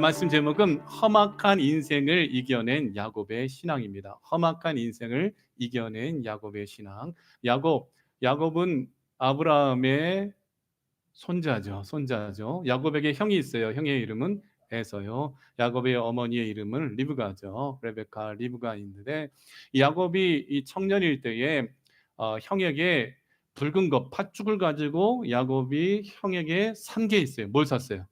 말씀 제목은 험악한 인생을 이겨낸 야곱의 신앙입니다. 험악한 인생을 이겨낸 야곱의 신앙. 야곱은 아브라함의 손자죠. 야곱에게 형이 있어요. 형의 이름은 에서요. 야곱의 어머니의 이름은 리브가죠. 레베카 리브가인데, 야곱이 이 청년일 때에 형에게 붉은 팥죽을 가지고 야곱이 형에게 산 게 있어요. 뭘 샀어요?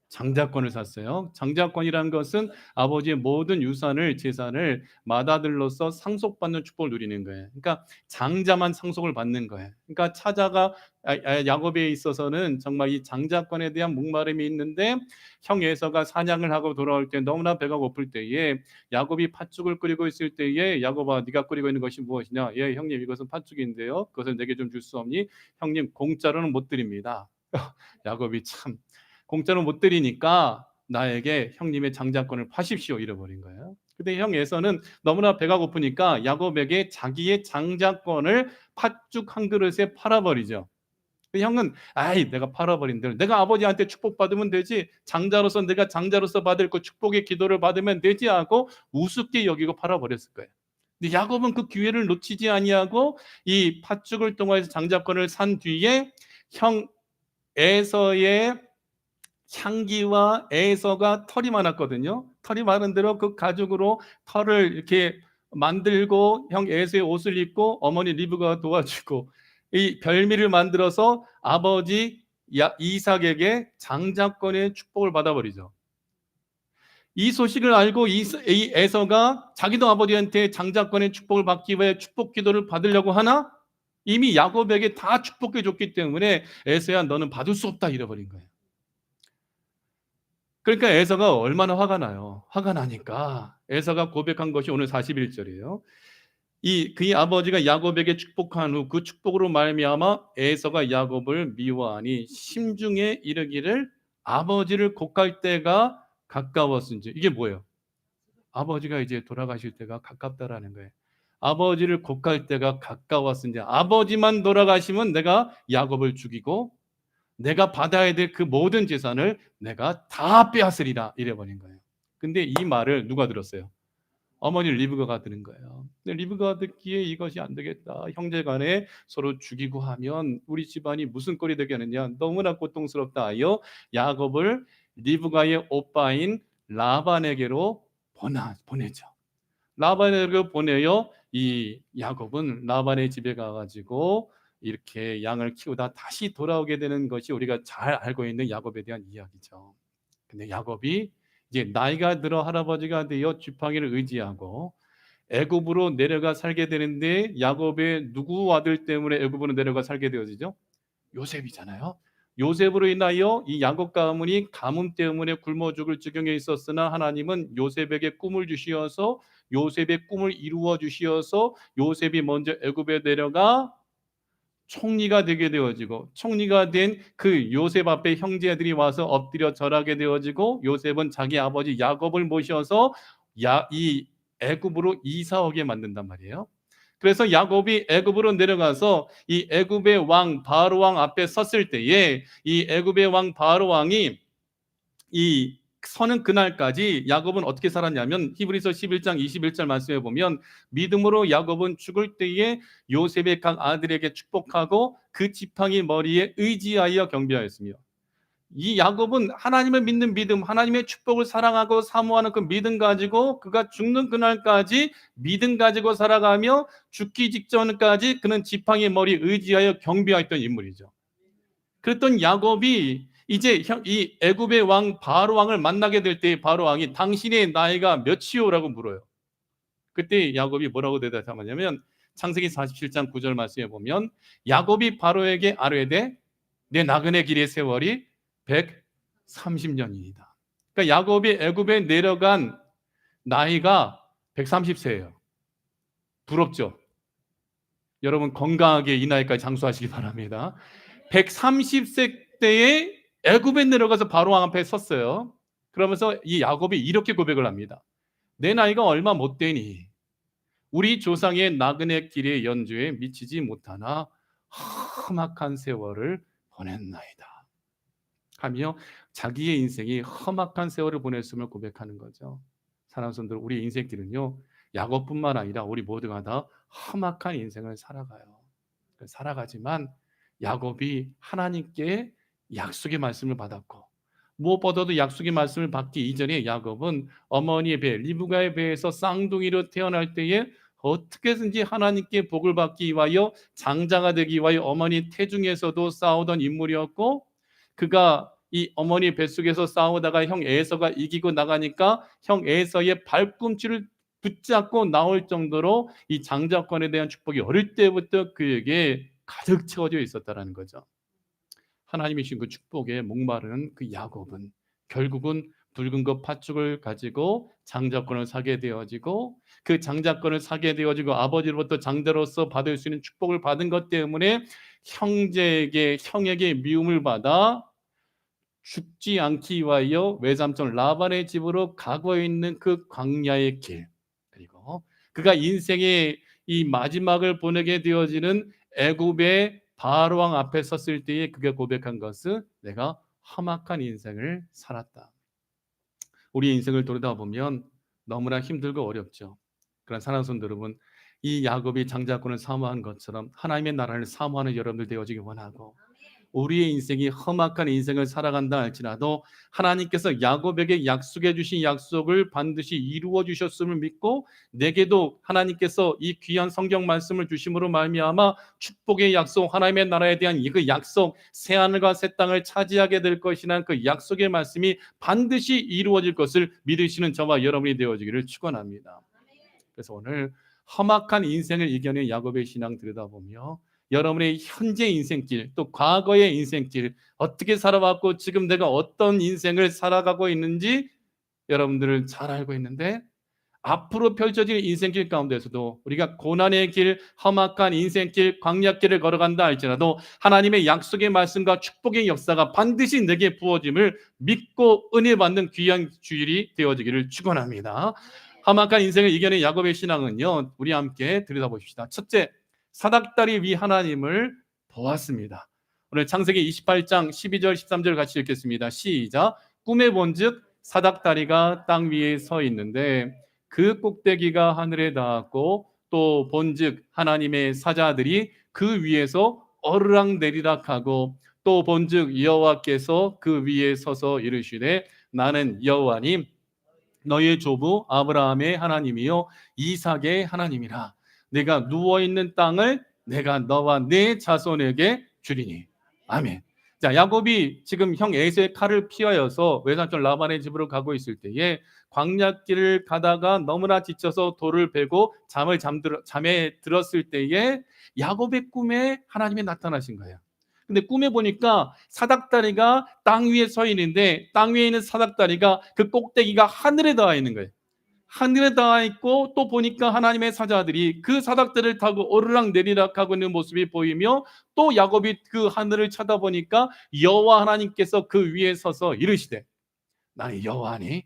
장자권을 샀어요. 장자권이라는 것은 아버지의 모든 유산을, 재산을 맏아들로서 상속받는 축복을 누리는 거예요. 그러니까 장자만 상속을 받는 거예요. 그러니까 야곱에 있어서는 정말 이 장자권에 대한 목마름이 있는데, 형 에서가 사냥을 하고 돌아올 때 너무나 배가 고플 때에 야곱이 팥죽을 끓이고 있을 때에, 야곱아, 네가 끓이고 있는 것이 무엇이냐? 예, 형님, 이것은 팥죽인데요. 그것을 내게 좀 줄 수 없니? 형님, 공짜로는 못 드립니다. 야곱이 참, 공짜로 못 드리니까 나에게 형님의 장자권을 파십시오, 잃어버린 거예요. 근데 형 에서는 너무나 배가 고프니까 야곱에게 자기의 장자권을 팥죽 한 그릇에 팔아버리죠. 형은 아이, 내가 팔아버린들, 내가 아버지한테 축복받으면 되지, 장자로서 내가 장자로서 받을 그 축복의 기도를 받으면 되지 하고 우습게 여기고 팔아버렸을 거예요. 근데 야곱은 그 기회를 놓치지 아니하고 이 팥죽을 통해서 장자권을 산 뒤에 형 에서의 향기와 에서가 털이 많았거든요. 털이 많은 대로 그 가죽으로 털을 이렇게 만들고 형 에서의 옷을 입고 어머니 리브가 도와주고 이 별미를 만들어서 아버지 이삭에게 장자권의 축복을 받아버리죠. 이 소식을 알고 이 에서가 자기도 아버지한테 장자권의 축복을 받기 위해 축복 기도를 받으려고 하나, 이미 야곱에게 다 축복해 줬기 때문에 에서야, 너는 받을 수 없다, 이래버린 거예요. 그러니까 에서가 얼마나 화가 나요. 화가 나니까 에서가 고백한 것이 오늘 41절이에요. 그의 아버지가 야곱에게 축복한 후 그 축복으로 말미암아 에서가 야곱을 미워하니 심중에 이르기를 아버지를 곡할 때가 가까웠은지. 이게 뭐예요? 아버지가 이제 돌아가실 때가 가깝다라는 거예요. 아버지를 곡할 때가 가까웠은지, 아버지만 돌아가시면 내가 야곱을 죽이고 내가 받아야 될 그 모든 재산을 내가 다 빼앗으리라, 이래버린 거예요. 근데 이 말을 누가 들었어요? 어머니 리브가가 들은 거예요. 근데 리브가가 듣기에 이것이 안 되겠다, 형제 간에 서로 죽이고 하면 우리 집안이 무슨 꼴이 되겠느냐, 너무나 고통스럽다 하여 야곱을 리브가의 오빠인 라반에게로 보내죠. 라반에게 보내요. 이 야곱은 라반의 집에 가가지고 이렇게 양을 키우다 다시 돌아오게 되는 것이 우리가 잘 알고 있는 야곱에 대한 이야기죠. 근데 야곱이 이제 나이가 들어 할아버지가 되어 지팡이를 의지하고 애굽으로 내려가 살게 되는데, 야곱의 누구 아들 때문에 애굽으로 내려가 살게 되어지죠? 요셉이잖아요. 요셉으로 인하여 이 야곱 가문이 가뭄 때문에 굶어 죽을 지경에 있었으나, 하나님은 요셉에게 꿈을 주시어서 요셉의 꿈을 이루어 주시어서 요셉이 먼저 애굽에 내려가 총리가 되게 되어지고, 총리가 된 그 요셉 앞에 형제들이 와서 엎드려 절하게 되어지고, 요셉은 자기 아버지 야곱을 모셔서 이 애굽으로 이사 오게 만든단 말이에요. 그래서 야곱이 애굽으로 내려가서 이 애굽의 왕 바로 왕 앞에 섰을 때에, 이 애굽의 왕 바로 왕이 이 서는 그날까지 야곱은 어떻게 살았냐면, 히브리서 11장 21절 말씀에 보면 믿음으로 야곱은 죽을 때에 요셉의 각 아들에게 축복하고 그 지팡이 머리에 의지하여 경배하였으며, 이 야곱은 하나님을 믿는 믿음, 하나님의 축복을 사랑하고 사모하는 그 믿음 가지고 그가 죽는 그날까지 믿음 가지고 살아가며 죽기 직전까지 그는 지팡이 머리 의지하여 경배했던 인물이죠. 그랬던 야곱이 이제 이 애굽의 왕 바로 왕을 만나게 될 때, 바로 왕이 당신의 나이가 몇이오라고 물어요. 그때 야곱이 뭐라고 대답하냐면, 창세기 47장 9절 말씀에 보면 야곱이 바로에게 아뢰되 내 나그네 길의 세월이 130년이다. 그러니까 야곱이 애굽에 내려간 나이가 130세예요. 부럽죠? 여러분 건강하게 이 나이까지 장수하시기 바랍니다. 130세 때에 애굽에 내려가서 바로 왕 앞에 섰어요. 그러면서 이 야곱이 이렇게 고백을 합니다. 내 나이가 얼마 못 되니 우리 조상의 나그네 길의 연주에 미치지 못하나 험악한 세월을 보냈나이다 하며 자기의 인생이 험악한 세월을 보냈음을 고백하는 거죠. 사랑하는 성도들, 우리 인생길은요, 야곱뿐만 아니라 우리 모두가 다 험악한 인생을 살아가요. 살아가지만 야곱이 하나님께 약속의 말씀을 받았고, 무엇보다도 약속의 말씀을 받기 이전에 야곱은 어머니의 배, 리브가의 배에서 쌍둥이로 태어날 때에 어떻게든지 하나님께 복을 받기 위하여 장자가 되기 위하여 어머니 태중에서도 싸우던 인물이었고, 그가 이 어머니 뱃속에서 싸우다가 형 에서가 이기고 나가니까 형 에서의 발꿈치를 붙잡고 나올 정도로 이 장자권에 대한 축복이 어릴 때부터 그에게 가득 채워져 있었다는 거죠. 하나님이 주신 그 축복에 목마르는 그 야곱은 결국은 붉은 것 팥죽을 가지고 장자권을 사게 되어지고, 그 장자권을 사게 되어지고 아버지로부터 장자로서 받을 수 있는 축복을 받은 것 때문에 형에게 미움을 받아 죽지 않기 위하여 외삼촌 라반의 집으로 가고 있는 그 광야의 길, 그리고 그가 인생의 이 마지막을 보내게 되어지는 애굽의 바로 왕 앞에 섰을 때에 그가 고백한 것은 내가 험악한 인생을 살았다. 우리 인생을 돌아보면 너무나 힘들고 어렵죠. 그런 사랑하는 성도 여러분, 이 야곱이 장자권을 사모한 것처럼 하나님의 나라를 사모하는 여러분들 되어지기 원하고, 우리의 인생이 험악한 인생을 살아간다 할지라도 하나님께서 야곱에게 약속해 주신 약속을 반드시 이루어 주셨음을 믿고, 내게도 하나님께서 이 귀한 성경 말씀을 주심으로 말미암아 축복의 약속, 하나님의 나라에 대한 그 약속, 새하늘과 새 땅을 차지하게 될 것이라는 그 약속의 말씀이 반드시 이루어질 것을 믿으시는 저와 여러분이 되어지기를 축원합니다. 그래서 오늘 험악한 인생을 이겨낸 야곱의 신앙 들여다보며 여러분의 현재 인생길, 또 과거의 인생길, 어떻게 살아왔고 지금 내가 어떤 인생을 살아가고 있는지 여러분들은 잘 알고 있는데, 앞으로 펼쳐질 인생길 가운데서도 우리가 고난의 길, 험악한 인생길, 광야길을 걸어간다 할지라도 하나님의 약속의 말씀과 축복의 역사가 반드시 내게 부어짐을 믿고 은혜 받는 귀한 주일이 되어지기를 축원합니다. 험악한 인생을 이겨낸 야곱의 신앙은요, 우리 함께 들여다보십시다. 첫째, 사닥다리 위 하나님을 보았습니다. 오늘 창세기 28장 12절 13절 같이 읽겠습니다. 시작. 꿈에 본즉 사닥다리가 땅 위에 서 있는데 그 꼭대기가 하늘에 닿았고, 또 본즉 하나님의 사자들이 그 위에서 어르락내리락하고, 또 본즉 여호와께서 그 위에 서서 이르시되 나는 여호와님 너의 조부 아브라함의 하나님이요 이삭의 하나님이라. 내가 누워있는 땅을 내가 너와 네 자손에게 주리니. 아멘. 자, 야곱이 지금 형 에서의 칼을 피하여서 외삼촌 라반의 집으로 가고 있을 때에 광야길을 가다가 너무나 지쳐서 돌을 베고 잠에 들었을 때에 야곱의 꿈에 하나님이 나타나신 거예요. 근데 꿈에 보니까 사닥다리가 땅 위에 서 있는데, 땅 위에 있는 사닥다리가 그 꼭대기가 하늘에 닿아 있는 거예요. 하늘에 닿아 있고, 또 보니까 하나님의 사자들이 그 사닥다리를 타고 오르락 내리락 하고 있는 모습이 보이며, 또 야곱이 그 하늘을 쳐다보니까 여호와 하나님께서 그 위에 서서 이르시되 나는 여호와니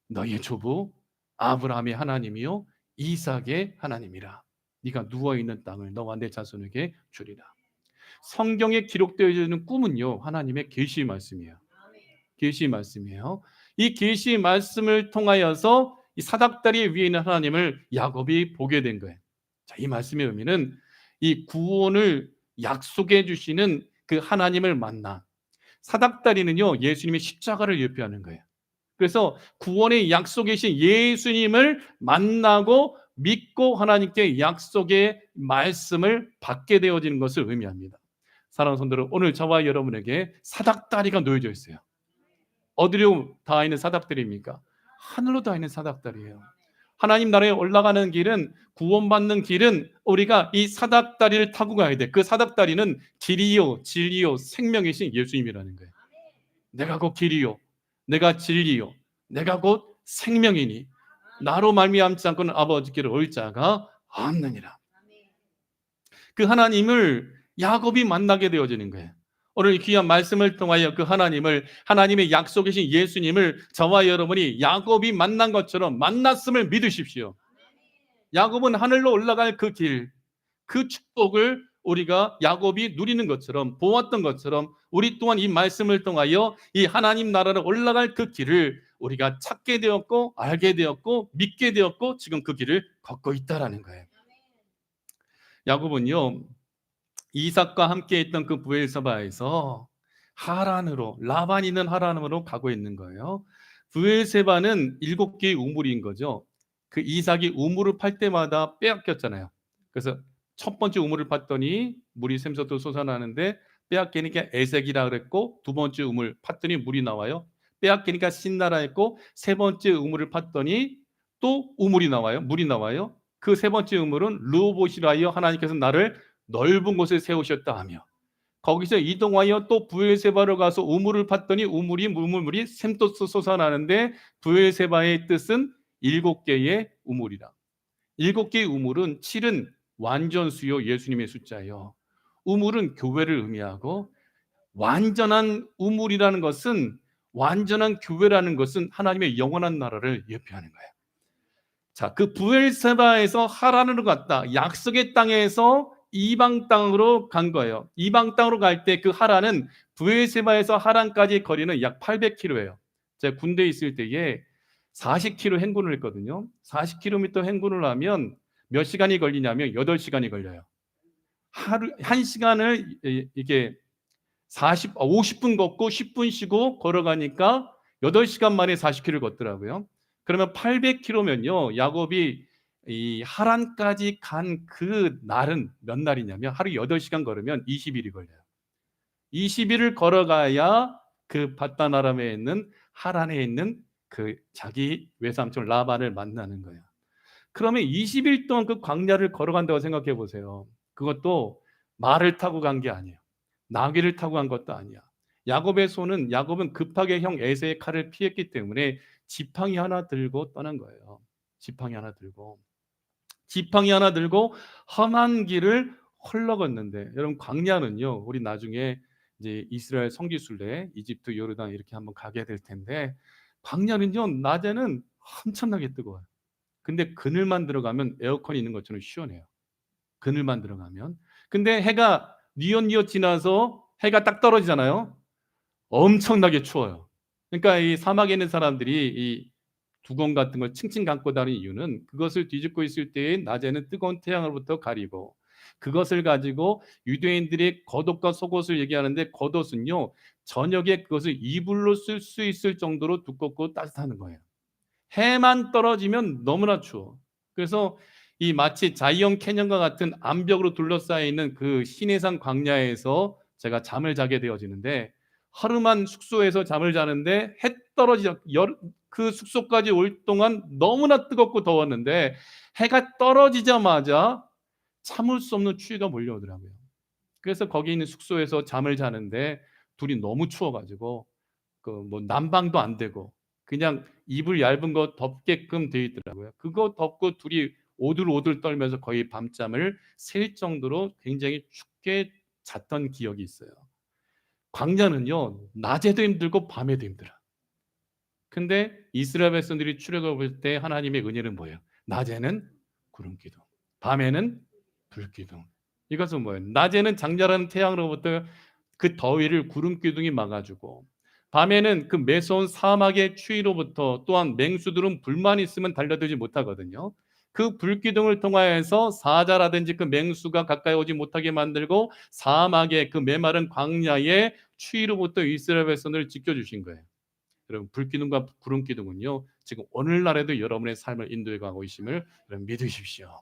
너의 조부 아브라함의 하나님이요 이삭의 하나님이라. 네가 누워있는 땅을 너와 내 자손에게 주리라. 성경에 기록되어 있는 꿈은요, 하나님의 계시 말씀이에요. 계시 말씀이에요. 이 계시 말씀을 통하여서 이 사닥다리 위에 있는 하나님을 야곱이 보게 된 거예요. 자, 이 말씀의 의미는 이 구원을 약속해 주시는 그 하나님을 만나, 사닥다리는요 예수님의 십자가를 예표하는 거예요. 그래서 구원의 약속이신 예수님을 만나고 믿고 하나님께 약속의 말씀을 받게 되어지는 것을 의미합니다. 사랑하는 성도들, 오늘 저와 여러분에게 사닥다리가 놓여져 있어요. 어디로 닿아 있는 사닥다리입니까? 하늘로 닿아 있는 사닥다리예요. 하나님 나라에 올라가는 길은, 구원받는 길은 우리가 이 사닥다리를 타고 가야 돼. 그 사닥다리는 길이요 진리요 생명이신 예수님이라는 거예요. 내가 곧 길이요, 내가 진리요, 내가 곧 생명이니 나로 말미암지 않고는 아버지께로 올 자가 없느니라. 그 하나님을 야곱이 만나게 되어지는 거예요. 오늘 귀한 말씀을 통하여 그 하나님을, 하나님의 약속이신 예수님을 저와 여러분이 야곱이 만난 것처럼 만났음을 믿으십시오. 야곱은 하늘로 올라갈 그 길, 그 축복을 우리가 야곱이 누리는 것처럼 보았던 것처럼 우리 또한 이 말씀을 통하여 이 하나님 나라로 올라갈 그 길을 우리가 찾게 되었고 알게 되었고 믿게 되었고 지금 그 길을 걷고 있다라는 거예요. 야곱은요 이삭과 함께 있던 그 브엘세바에서 하란으로 라반 있는 하란으로 가고 있는 거예요. 브엘세바는 7개의 우물인 거죠. 그 이삭이 우물을 팔 때마다 빼앗겼잖아요. 그래서 첫 번째 우물을 팠더니 물이 샘솟도 솟아나는데 빼앗기니까 에색이라 그랬고 두 번째 우물 팠더니 물이 나와요. 빼앗기니까 신나라 했고 세 번째 우물을 팠더니 또 우물이 나와요. 물이 나와요. 그 세 번째 우물은 르호봇이라 하여 하나님께서 나를 넓은 곳에 세우셨다 하며 거기서 이동하여 또 브엘세바로 가서 우물을 팠더니 우물이 샘솟아 솟아나는데 브엘세바의 뜻은 7개의 우물이라. 7개의 우물은 7은 완전수요 예수님의 숫자예요. 우물은 교회를 의미하고 완전한 우물이라는 것은 완전한 교회라는 것은 하나님의 영원한 나라를 예표하는 거예요. 자, 그 브엘세바에서 하란으로 갔다. 약속의 땅에서 이방 땅으로 간 거예요. 이방 땅으로 갈 때 그 하란은 브엘세바에서 하란까지 거리는 약 800km예요. 제가 군대에 있을 때에 40km 행군을 했거든요. 40km 행군을 하면 몇 시간이 걸리냐면 8시간이 걸려요. 하루 1시간을 이게 50분 걷고 10분 쉬고 걸어가니까 8시간 만에 40km를 걷더라고요. 그러면 800km면요. 야곱이 이 하란까지 간 그 날은 몇 날이냐면 하루 8시간 걸으면 20일이 걸려요. 20일을 걸어가야 그 바단 아람에 있는 하란에 있는 그 자기 외삼촌 라반을 만나는 거예요. 그러면 20일 동안 그 광야를 걸어간다고 생각해 보세요. 그것도 말을 타고 간 게 아니에요. 나귀를 타고 간 것도 아니야. 야곱은 급하게 형 에서의 칼을 피했기 때문에 지팡이 하나 들고 떠난 거예요. 지팡이 하나 들고 험한 길을 헐러 걷는데 여러분 광야는요. 우리 나중에 이제 이스라엘 성지순례 이집트 요르단 이렇게 한번 가게 될 텐데 광야는요. 낮에는 엄청나게 뜨거워요. 근데 그늘만 들어가면 에어컨이 있는 것처럼 시원해요. 그늘만 들어가면. 근데 해가 뉘엿뉘엿 지나서 해가 딱 떨어지잖아요. 엄청나게 추워요. 그러니까 이 사막에 있는 사람들이 이 두건 같은 걸 칭칭 감고 다니는 이유는 그것을 뒤집고 있을 때에 낮에는 뜨거운 태양으로부터 가리고 그것을 가지고 유대인들이 겉옷과 속옷을 얘기하는데 겉옷은요 저녁에 그것을 이불로 쓸 수 있을 정도로 두껍고 따뜻한 거예요. 해만 떨어지면 너무나 추워. 그래서 이 마치 자이언 캐년과 같은 암벽으로 둘러싸여 있는 그 시내산 광야에서 제가 잠을 자게 되어지는데 하루만 숙소에서 잠을 자는데 해 떨어지자 그 숙소까지 올 동안 너무나 뜨겁고 더웠는데 해가 떨어지자마자 참을 수 없는 추위가 몰려오더라고요. 그래서 거기 있는 숙소에서 잠을 자는데 둘이 너무 추워가지고 그 뭐 난방도 안 되고 그냥 이불 얇은 거 덮게끔 돼 있더라고요. 그거 덮고 둘이 오들오들 떨면서 거의 밤잠을 샐 정도로 굉장히 춥게 잤던 기억이 있어요. 광야는요 낮에도 힘들고 밤에도 힘들어요. 근데 이스라엘 백성들이 출애굽할 때 하나님의 은혜는 뭐예요? 낮에는 구름 기둥, 밤에는 불 기둥. 이것은 뭐예요? 낮에는 장렬한 태양으로부터 그 더위를 구름 기둥이 막아주고 밤에는 그 매서운 사막의 추위로부터 또한 맹수들은 불만 있으면 달려들지 못하거든요. 그 불기둥을 통하여서 사자라든지 그 맹수가 가까이 오지 못하게 만들고 사막의 그 메마른 광야의 추위로부터 이스라엘 백성을 지켜주신 거예요. 여러분 불기둥과 구름기둥은요 지금 오늘날에도 여러분의 삶을 인도해 가고 있음을 여러분 믿으십시오.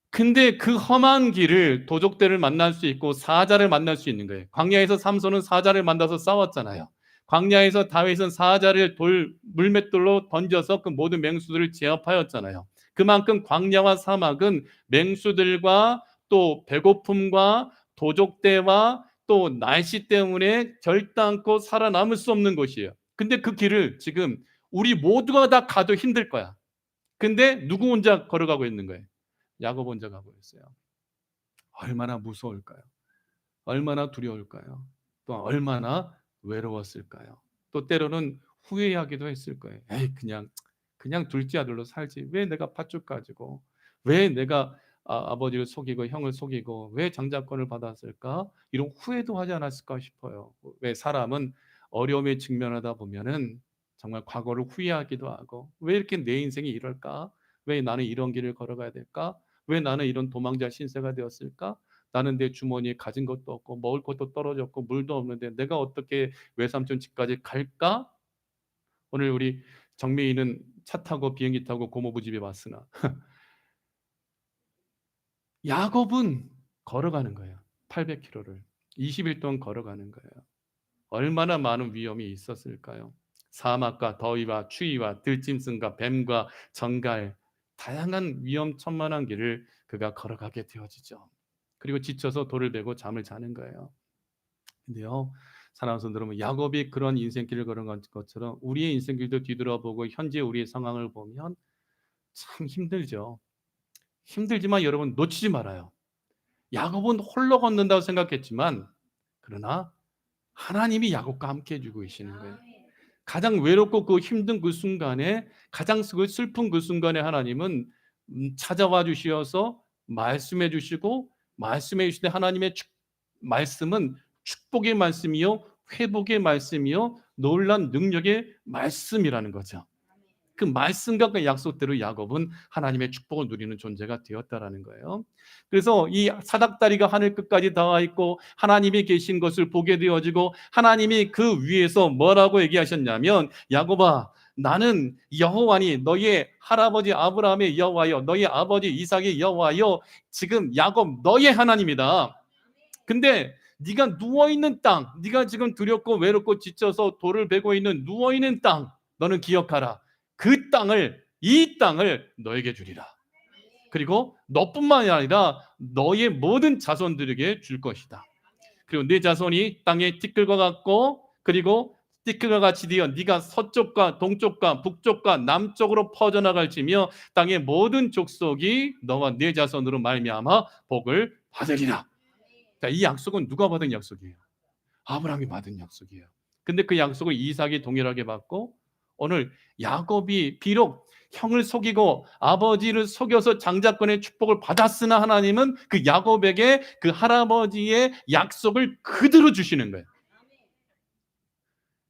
근데 그 험한 길을 도적들을 만날 수 있고 사자를 만날 수 있는 거예요. 광야에서 삼손은 사자를 만나서 싸웠잖아요. 광야에서 다윗은 사자를 물맷돌로 던져서 그 모든 맹수들을 제압하였잖아요. 그만큼 광야와 사막은 맹수들과 또 배고픔과 도적대와 또 날씨 때문에 결단코 살아남을 수 없는 곳이에요. 근데 그 길을 지금 우리 모두가 다 가도 힘들 거야. 근데 누구 혼자 걸어가고 있는 거예요? 야곱 혼자 가고 있어요. 얼마나 무서울까요? 얼마나 두려울까요? 또 얼마나 외로웠을까요? 또 때로는 후회하기도 했을 거예요. 에이 그냥 둘째 아들로 살지 왜 내가 팥죽 가지고 왜 내가 아버지를 속이고 형을 속이고 왜 장자권을 받았을까? 이런 후회도 하지 않았을까 싶어요. 왜 사람은 어려움에 직면하다 보면은 정말 과거를 후회하기도 하고 왜 이렇게 내 인생이 이럴까? 왜 나는 이런 길을 걸어가야 될까? 왜 나는 이런 도망자 신세가 되었을까? 나는 내 주머니에 가진 것도 없고 먹을 것도 떨어졌고 물도 없는데 내가 어떻게 외삼촌 집까지 갈까? 오늘 우리 정미희는 차 타고 비행기 타고 고모부 집에 왔으나 야곱은 걸어가는 거예요. 800km를 20일 동안 걸어가는 거예요. 얼마나 많은 위험이 있었을까요? 사막과 더위와 추위와 들짐승과 뱀과 정갈 다양한 위험천만한 길을 그가 걸어가게 되어지죠. 그리고 지쳐서 돌을 베고 잠을 자는 거예요. 근데요, 사랑하는 성도 여러분, 야곱이 그런 인생길을 걸어간 것처럼 우리의 인생길도 뒤돌아보고 현재 우리의 상황을 보면 참 힘들죠. 힘들지만 여러분 놓치지 말아요. 야곱은 홀로 걷는다고 생각했지만 그러나 하나님이 야곱과 함께 해주고 계시는 거예요. 가장 외롭고 그 힘든 그 순간에 가장 슬픈 그 순간에 하나님은 찾아와 주시어서 말씀해 주시고 말씀해 주실 때 하나님의 말씀은 축복의 말씀이요 회복의 말씀이요 놀란 능력의 말씀이라는 거죠. 그 말씀과 그 약속대로 야곱은 하나님의 축복을 누리는 존재가 되었다라는 거예요. 그래서 이 사닥다리가 하늘 끝까지 닿아 있고 하나님이 계신 것을 보게 되어지고 하나님이 그 위에서 뭐라고 얘기하셨냐면 야곱아 나는 여호와니 너의 할아버지 아브라함의 여호와여 너의 아버지 이삭의 여호와여 지금 야곱 너의 하나님이다. 근데 네가 누워있는 땅 네가 지금 두렵고 외롭고 지쳐서 돌을 베고 있는 누워있는 땅 너는 기억하라. 그 땅을 이 땅을 너에게 주리라. 그리고 너뿐만이 아니라 너의 모든 자손들에게 줄 것이다. 그리고 네 자손이 땅의 티끌과 같고 그리고 티끌과 같이 되어 네가 서쪽과 동쪽과 북쪽과 남쪽으로 퍼져나갈지며 땅의 모든 족속이 너와 네 자손으로 말미암아 복을 받으리라. 자, 이 약속은 누가 받은 약속이에요? 아브라함이 받은 약속이에요. 근데 그 약속을 이삭이 동일하게 받고 오늘 야곱이 비록 형을 속이고 아버지를 속여서 장자권의 축복을 받았으나 하나님은 그 야곱에게 그 할아버지의 약속을 그대로 주시는 거예요.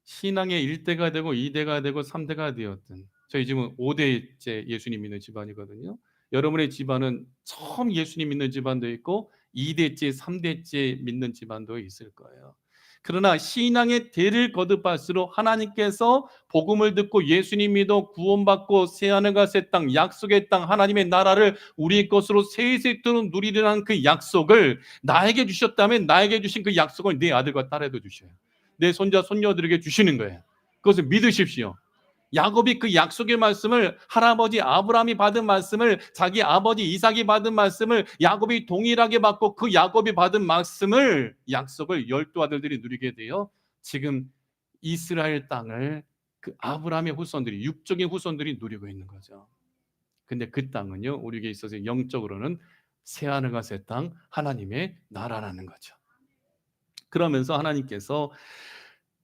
신앙의 1대가 되고 2대가 되고 3대가 되었든 저희 집은 5대째 예수님 믿는 집안이거든요. 여러분의 집안은 처음 예수님 믿는 집안도 있고 2대째, 3대째 믿는 집안도 있을 거예요. 그러나 신앙의 대를 거듭할수록 하나님께서 복음을 듣고 예수님 믿어 구원받고 새하늘과 새 땅, 약속의 땅, 하나님의 나라를 우리 것으로 세세토록 누리려는 그 약속을 나에게 주셨다면 나에게 주신 그 약속을 네 아들과 딸에도 주셔요. 내 손자 손녀들에게 주시는 거예요. 그것을 믿으십시오. 야곱이 그 약속의 말씀을 할아버지 아브라함이 받은 말씀을 자기 아버지 이삭이 받은 말씀을 야곱이 동일하게 받고 그 야곱이 받은 말씀을 약속을 12 아들들이 누리게 되어 지금 이스라엘 땅을 그 아브라함의 후손들이 육적인 후손들이 누리고 있는 거죠. 근데 그 땅은요 우리에게 있어서 영적으로는 새하늘과 새 땅 하나님의 나라라는 거죠. 그러면서 하나님께서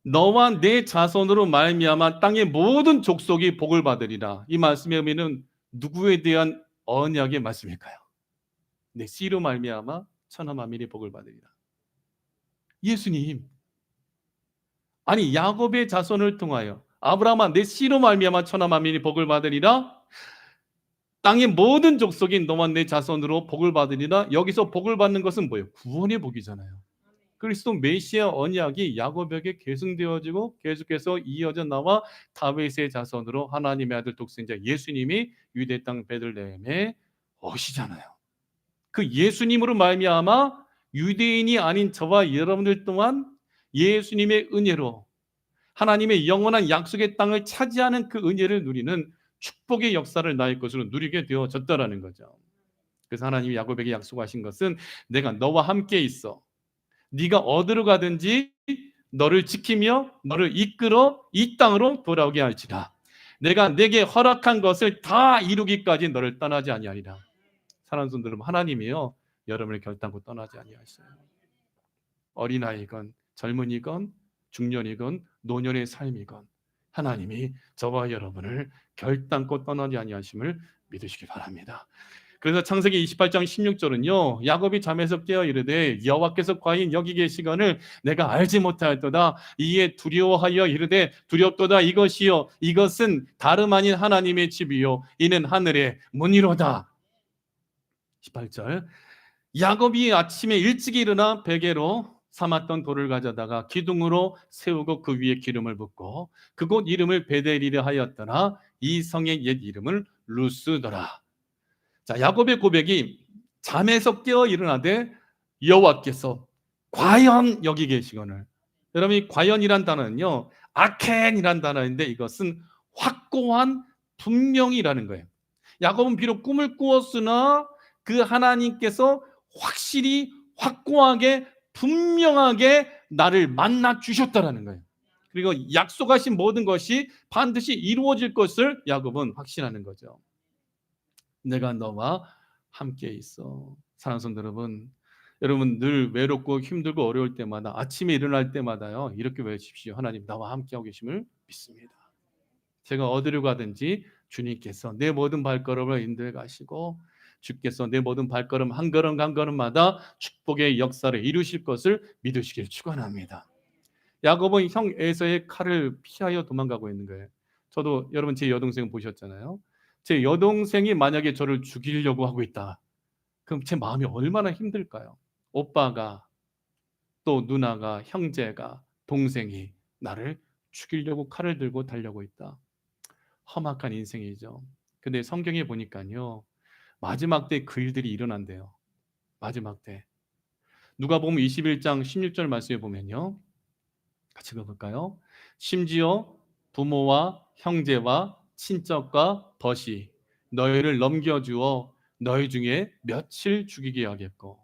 너와 내 자손으로 말미암아 땅의 모든 족속이 복을 받으리라. 이 말씀의 의미는 누구에 대한 언약의 말씀일까요? 내 씨로 말미암아 천하 만민이 복을 받으리라. 예수님. 아니 야곱의 자손을 통하여 아브라함아 내 씨로 말미암아 천하 만민이 복을 받으리라. 땅의 모든 족속이 너와 내 자손으로 복을 받으리라. 여기서 복을 받는 것은 뭐예요? 구원의 복이잖아요. 그리스도 메시아 언약이 야곱에게 계승되어지고 계속해서 이어져 나와 다윗의 자손으로 하나님의 아들 독생자 예수님이 유대 땅 베들레헴에 오시잖아요. 그 예수님으로 말미암아 유대인이 아닌 저와 여러분들 또한 예수님의 은혜로 하나님의 영원한 약속의 땅을 차지하는 그 은혜를 누리는 축복의 역사를 나의 것으로 누리게 되어졌다라는 거죠. 그래서 하나님이 야곱에게 약속하신 것은 내가 너와 함께 있어. 네가 어디로 가든지 너를 지키며 너를 이끌어 이 땅으로 돌아오게 할지라. 내가 내게 허락한 것을 다 이루기까지 너를 떠나지 아니하리라. 사랑하는 성도 여러분, 하나님이요 여러분을 결단코 떠나지 아니하시어요. 어린아이건 젊은이건 중년이건 노년의 삶이건 하나님이 저와 여러분을 결단코 떠나지 아니하심을 믿으시기 바랍니다. 그래서 창세기 28장 16절은요. 야곱이 잠에서 깨어 이르되 여호와께서 과연 여기 계시거늘 내가 알지 못하였도다. 이에 두려워하여 이르되 두렵도다. 이것이요 이것은 다름 아닌 하나님의 집이요 이는 하늘의 문이로다. 18절 야곱이 아침에 일찍 일어나 베개로 삼았던 돌을 가져다가 기둥으로 세우고 그 위에 기름을 붓고 그곳 이름을 베델이라 하였더라. 이 성의 옛 이름을 루스더라. 자, 야곱의 고백이 잠에서 깨어 일어나되 여호와께서 과연 여기 계시거늘. 여러분 이 과연이란 단어는요 아켄이란 단어인데 이것은 확고한 분명이라는 거예요. 야곱은 비록 꿈을 꾸었으나 그 하나님께서 확실히 확고하게 분명하게 나를 만나 주셨다라는 거예요. 그리고 약속하신 모든 것이 반드시 이루어질 것을 야곱은 확신하는 거죠. 내가 너와 함께 있어. 사랑하는 성도 여러분, 여러분 늘 외롭고 힘들고 어려울 때마다 아침에 일어날 때마다요 이렇게 외치십시오. 하나님 나와 함께하고 계심을 믿습니다. 제가 어디로 가든지 주님께서 내 모든 발걸음을 인도해 가시고 주께서 내 모든 발걸음 한 걸음 한 걸음마다 축복의 역사를 이루실 것을 믿으시길 축원합니다. 야곱은 형 에서의 칼을 피하여 도망가고 있는 거예요. 저도 여러분 제 여동생 보셨잖아요. 제 여동생이 만약에 저를 죽이려고 하고 있다. 그럼 제 마음이 얼마나 힘들까요? 오빠가 또 누나가 형제가 동생이 나를 죽이려고 칼을 들고 달려고 있다. 험악한 인생이죠. 근데 성경에 보니까요. 마지막 때 그 일들이 일어난대요. 마지막 때. 누가복음 21장 16절 말씀에 보면요. 같이 읽어볼까요? 심지어 부모와 형제와 친척과 벗이 너희를 넘겨주어 너희 중에 며칠 죽이게 하겠고.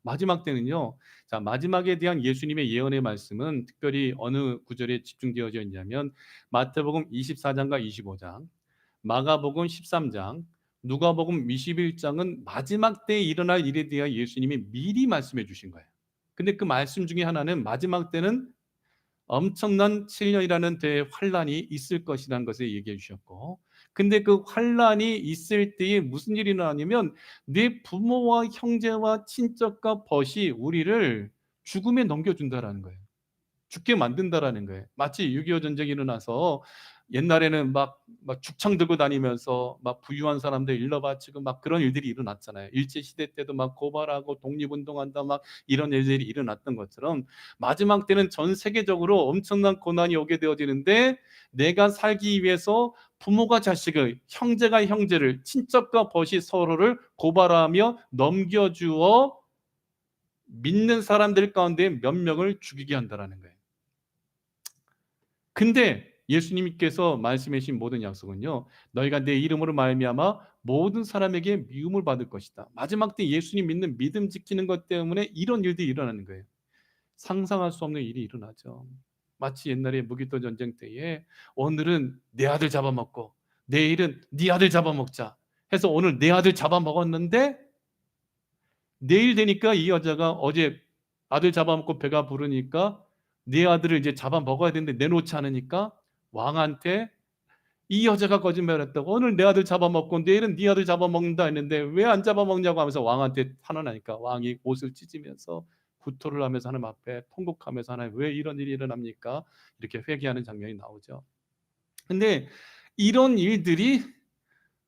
마지막 때는요. 자, 마지막에 대한 예수님의 예언의 말씀은 특별히 어느 구절에 집중되어져 있냐면 마태복음 24장과 25장, 마가복음 13장, 누가복음 21장은 마지막 때에 일어날 일에 대해 예수님이 미리 말씀해 주신 거예요. 근데 그 말씀 중에 하나는 마지막 때는 엄청난 7년이라는 대환란이 있을 것이라는 것을 얘기해 주셨고, 근데 그 환란이 있을 때에 무슨 일이 일어나냐면 내 부모와 형제와 친척과 벗이 우리를 죽음에 넘겨준다라는 거예요. 죽게 만든다라는 거예요. 마치 6.25 전쟁이 일어나서 옛날에는 막 죽창 들고 다니면서 막 부유한 사람들 일러 바치고 막 그런 일들이 일어났잖아요. 일제 시대 때도 막 고발하고 독립운동한다 막 이런 일들이 일어났던 것처럼 마지막 때는 전 세계적으로 엄청난 고난이 오게 되어지는데 내가 살기 위해서 부모가 자식을, 형제가 형제를, 친척과 벗이 서로를 고발하며 넘겨주어 믿는 사람들 가운데 몇 명을 죽이게 한다라는 거예요. 근데 예수님께서 말씀해 주신 모든 약속은요. 너희가 내 이름으로 말미암아 모든 사람에게 미움을 받을 것이다. 마지막 때 예수님 믿는 믿음 지키는 것 때문에 이런 일들이 일어나는 거예요. 상상할 수 없는 일이 일어나죠. 마치 옛날에 무기토 전쟁 때에 오늘은 내 아들 잡아먹고 내일은 네 아들 잡아먹자 해서 오늘 내 아들 잡아먹었는데 내일 되니까 이 여자가 어제 아들 잡아먹고 배가 부르니까 네 아들을 이제 잡아먹어야 되는데 내놓지 않으니까 왕한테 이 여자가 거짓말했다고 오늘 내 아들 잡아먹고 내일은 네 아들 잡아먹는다 했는데 왜 안 잡아먹냐고 하면서 왕한테 탄원하니까 왕이 옷을 찢으면서 구토를 하면서 하나님 앞에 통곡하면서 하나님 왜 이런 일이 일어납니까? 이렇게 회개하는 장면이 나오죠. 근데 이런 일들이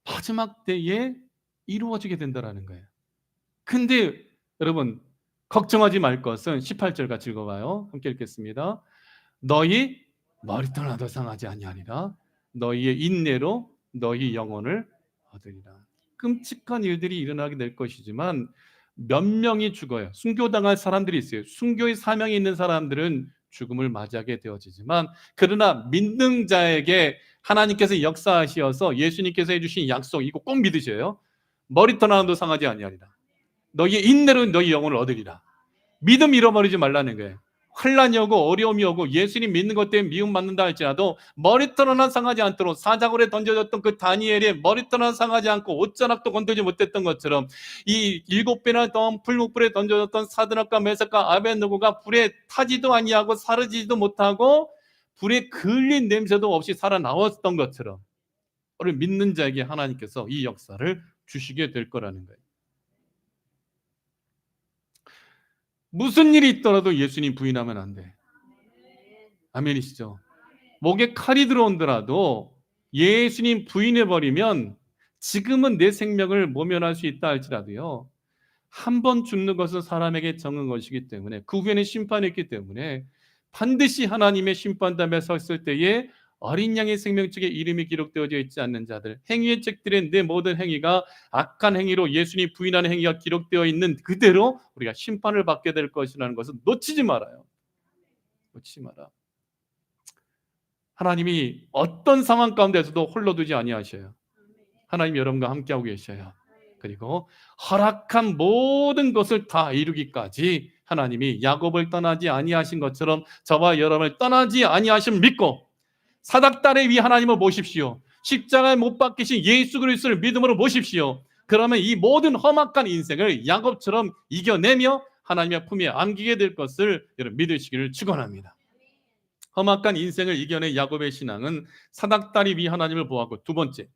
마지막 때에 이루어지게 된다는 거예요. 근데 여러분 걱정하지 말 것은 18절 같이 읽어봐요. 함께 읽겠습니다. 너희 머리털 하나도 상하지 아니하리라. 너희의 인내로 너희 영혼을 얻으리라. 끔찍한 일들이 일어나게 될 것이지만 몇 명이 죽어요. 순교당할 사람들이 있어요. 순교의 사명이 있는 사람들은 죽음을 맞이하게 되어지지만 그러나 믿는 자에게 하나님께서 역사하시어서 예수님께서 해주신 약속 이거 꼭 믿으셔요. 머리털 하나도 상하지 아니하리라. 너희의 인내로 너희 영혼을 얻으리라. 믿음 잃어버리지 말라는 거예요. 환란이 오고 어려움이 오고 예수님 믿는 것 때문에 미움받는다 할지라도 머리털 하나 상하지 않도록 사자굴에 던져졌던 그 다니엘의 머리털 하나 상하지 않고 옷자락도 건들지 못했던 것처럼 이 7배나 더 풀무불에 던져졌던 사드락과 메삭과 아벤느고가 불에 타지도 아니하고 사르지도 못하고 불에 그을린 냄새도 없이 살아나왔던 것처럼 우리 믿는 자에게 하나님께서 이 역사를 주시게 될 거라는 거예요. 무슨 일이 있더라도 예수님 부인하면 안 돼. 아멘이시죠? 목에 칼이 들어온더라도 예수님 부인해버리면 지금은 내 생명을 모면할 수 있다 할지라도요, 한 번 죽는 것은 사람에게 정한 것이기 때문에 그 후에는 심판이 있기 때문에 반드시 하나님의 심판담에 섰을 때에 어린 양의 생명책에 이름이 기록되어져 있지 않는 자들, 행위의 책들에 내 모든 행위가 악한 행위로 예수님 부인하는 행위가 기록되어 있는 그대로 우리가 심판을 받게 될 것이라는 것을 놓치지 말아요. 놓치지 마라. 하나님이 어떤 상황 가운데서도 홀로 두지 아니하셔요. 하나님 여러분과 함께하고 계셔요. 그리고 허락한 모든 것을 다 이루기까지 하나님이 야곱을 떠나지 아니하신 것처럼 저와 여러분을 떠나지 아니하심을 믿고 사닥다리 위 하나님을 모십시오. 십자가에 못 박히신 예수 그리스도를 믿음으로 모십시오. 그러면 이 모든 험악한 인생을 야곱처럼 이겨내며 하나님의 품에 안기게 될 것을 여러분 믿으시기를 축원합니다. 험악한 인생을 이겨낸 야곱의 신앙은 사닥다리 위 하나님을 보았고, 두 번째,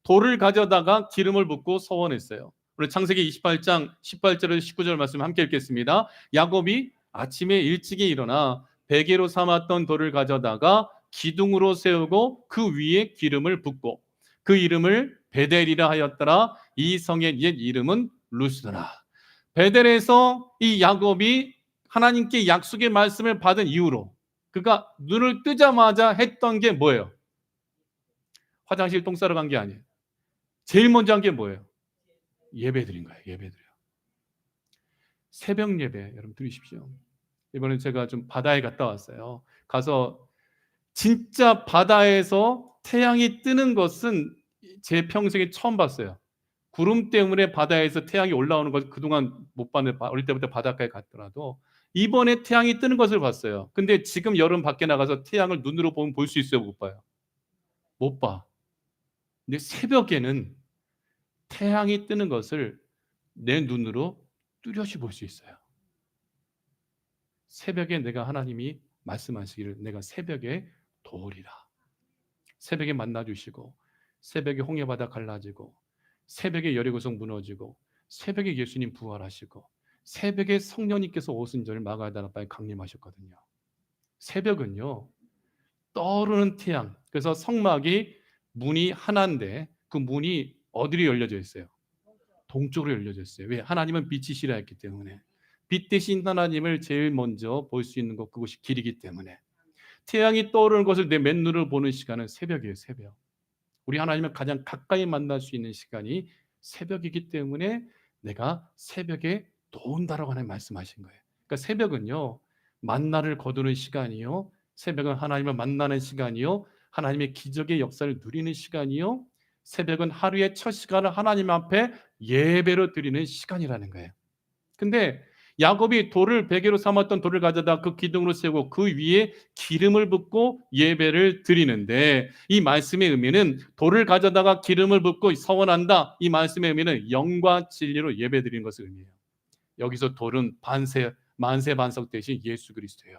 돌을 가져다가 기름을 붓고 서원했어요. 우리 창세기 28장 18절에서 19절 말씀 함께 읽겠습니다. 야곱이 아침에 일찍이 일어나 베개로 삼았던 돌을 가져다가 기둥으로 세우고 그 위에 기름을 붓고 그 이름을 베델이라 하였더라. 이 성의 옛 이름은 루스더라. 베델에서 이 야곱이 하나님께 약속의 말씀을 받은 이후로 그가 눈을 뜨자마자 했던 게 뭐예요? 화장실 똥 싸러 간 게 아니에요. 제일 먼저 한 게 뭐예요? 예배 드린 거예요. 예배 드려. 새벽 예배 여러분 드리십시오. 이번에 제가 좀 바다에 갔다 왔어요. 가서 진짜 바다에서 태양이 뜨는 것은 제 평생에 처음 봤어요. 구름 때문에 바다에서 태양이 올라오는 것 그동안 못 봤는데 어릴 때부터 바닷가에 갔더라도 이번에 태양이 뜨는 것을 봤어요. 근데 지금 여름 밖에 나가서 태양을 눈으로 보면 볼 수 있어요? 못 봐요? 못 봐. 근데 새벽에는 태양이 뜨는 것을 내 눈으로 뚜렷이 볼 수 있어요. 새벽에 내가 하나님이 말씀하시기를 내가 새벽에 도우리라. 새벽에 만나주시고 새벽에 홍해바다 갈라지고 새벽에 여리고성 무너지고 새벽에 예수님 부활하시고 새벽에 성령님께서 오순절 마가다나 바에 강림하셨거든요. 새벽은요 떠오르는 태양. 그래서 성막이 문이 하나인데 그 문이 어디로 열려져 있어요? 동쪽으로 열려져 있어요. 왜? 하나님은 빛이시라 했기 때문에. 빛 대신 하나님을 제일 먼저 볼 수 있는 것 그것이 길이기 때문에 태양이 떠오르는 것을 내 맨눈으로 보는 시간은 새벽이에요. 새벽. 우리 하나님을 가장 가까이 만날 수 있는 시간이 새벽이기 때문에 내가 새벽에 도운다라고 하나님 말씀하신 거예요. 그러니까 새벽은요 만나를 거두는 시간이요, 새벽은 하나님을 만나는 시간이요, 하나님의 기적의 역사를 누리는 시간이요, 새벽은 하루의 첫 시간을 하나님 앞에 예배로 드리는 시간이라는 거예요. 근데 야곱이 돌을 베개로 삼았던 돌을 가져다 그 기둥으로 세우고 그 위에 기름을 붓고 예배를 드리는데 이 말씀의 의미는 돌을 가져다가 기름을 붓고 서원한다. 이 말씀의 의미는 영과 진리로 예배 드리는 것을 의미해요. 여기서 돌은 만세 반석 대신 예수 그리스도예요.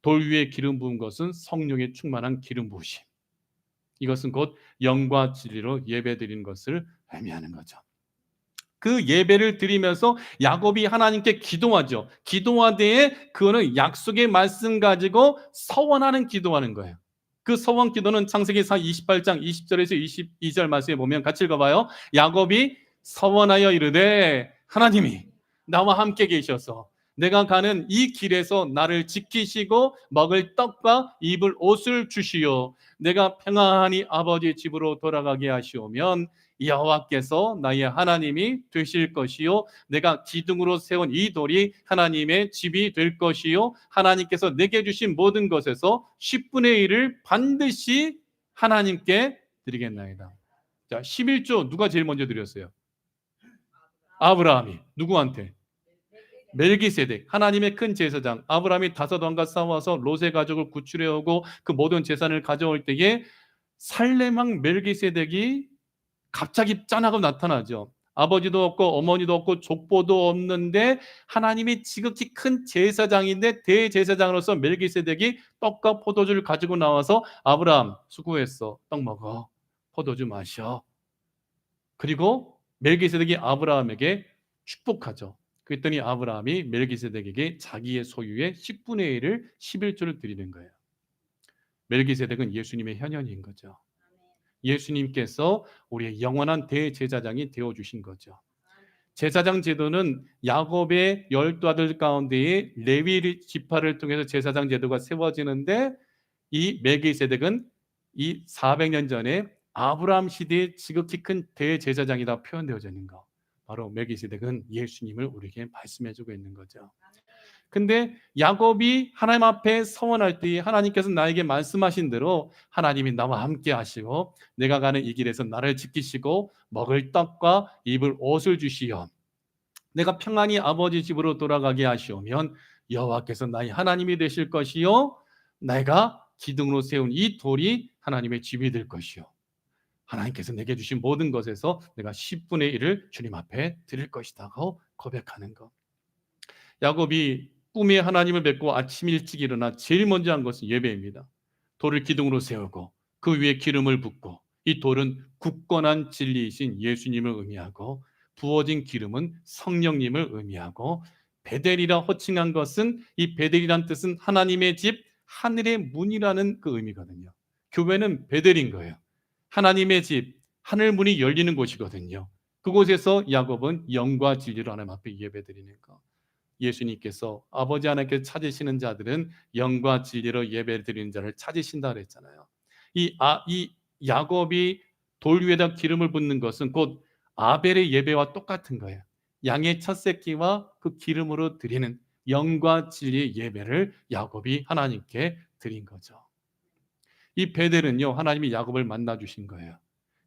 돌 위에 기름 부은 것은 성령에 충만한 기름 부으심. 이것은 곧 영과 진리로 예배 드리는 것을 의미하는 거죠. 그 예배를 드리면서 야곱이 하나님께 기도하죠. 기도하되 그거는 약속의 말씀 가지고 서원하는 기도하는 거예요. 그 서원 기도는 창세기상 28장 20절에서 22절 말씀에 보면 같이 읽어봐요. 야곱이 서원하여 이르되 하나님이 나와 함께 계셔서 내가 가는 이 길에서 나를 지키시고 먹을 떡과 입을 옷을 주시오. 내가 평안히 아버지 집으로 돌아가게 하시오면 여호와께서 나의 하나님이 되실 것이요 내가 기둥으로 세운 이 돌이 하나님의 집이 될 것이요 하나님께서 내게 주신 모든 것에서 10분의 1을 반드시 하나님께 드리겠나이다. 자, 11조 누가 제일 먼저 드렸어요? 아브라함이. 누구한테? 멜기세덱, 하나님의 큰 제사장. 아브라함이 다섯 왕과 싸워서 롯의 가족을 구출해 오고 그 모든 재산을 가져올 때에 살렘 왕 멜기세덱이 갑자기 짠하고 나타나죠. 아버지도 없고 어머니도 없고 족보도 없는데 하나님이 지극히 큰 제사장인데 대제사장으로서 멜기세덱이 떡과 포도주를 가지고 나와서 아브라함 수고했어. 떡 먹어. 포도주 마셔. 그리고 멜기세덱이 아브라함에게 축복하죠. 그랬더니 아브라함이 멜기세덱에게 자기의 소유의 10분의 1을 11조를 드리는 거예요. 멜기세덱은 예수님의 현현인 거죠. 예수님께서 우리의 영원한 대제사장이 되어주신 거죠. 제사장 제도는 야곱의 12아들 가운데에 레위 지파를 통해서 제사장 제도가 세워지는데, 이 멜기세덱은 이 400년 전에 아브라함 시대에 지극히 큰 대제사장이다 표현되어져 있는 거, 바로 멜기세덱은 예수님을 우리에게 말씀해주고 있는 거죠. 근데 야곱이 하나님 앞에 서원할 때 하나님께서 나에게 말씀하신 대로 하나님이 나와 함께 하시고 내가 가는 이 길에서 나를 지키시고 먹을 떡과 입을 옷을 주시어 내가 평안히 아버지 집으로 돌아가게 하시오면 여호와께서 나의 하나님이 되실 것이요 내가 기둥으로 세운 이 돌이 하나님의 집이 될 것이요 하나님께서 내게 주신 모든 것에서 내가 10분의 1을 주님 앞에 드릴 것이다고 고백하는 것. 야곱이 꿈에 하나님을 뵙고 아침 일찍 일어나 제일 먼저 한 것은 예배입니다. 돌을 기둥으로 세우고 그 위에 기름을 붓고, 이 돌은 굳건한 진리이신 예수님을 의미하고 부어진 기름은 성령님을 의미하고, 베델이라 호칭한 것은, 이 베델이란 뜻은 하나님의 집, 하늘의 문이라는 그 의미거든요. 교회는 베델인 거예요. 하나님의 집, 하늘 문이 열리는 곳이거든요. 그곳에서 야곱은 영과 진리로 하나님 앞에 예배드리는 것. 예수님께서 아버지 하나님께 찾으시는 자들은 영과 진리로 예배드리는 자를 찾으신다 그랬잖아요. 이 야곱이 돌 위에다 기름을 붓는 것은 곧 아벨의 예배와 똑같은 거예요. 양의 첫 새끼와 그 기름으로 드리는 영과 진리의 예배를 야곱이 하나님께 드린 거죠. 이 베델은요, 하나님이 야곱을 만나 주신 거예요.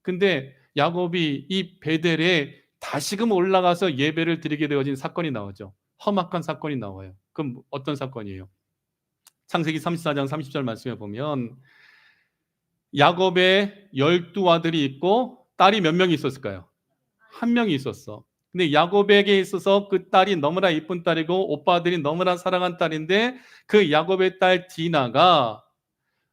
근데 야곱이 이 베델에 다시금 올라가서 예배를 드리게 되어진 사건이 나오죠. 험악한 사건이 나와요. 그럼 어떤 사건이에요? 창세기 34장 30절 말씀에 보면 야곱의 12아들이 있고 딸이 몇 명이 있었을까요? 한 명이 있었어. 근데 야곱에게 있어서 그 딸이 너무나 이쁜 딸이고 오빠들이 너무나 사랑한 딸인데, 그 야곱의 딸 디나가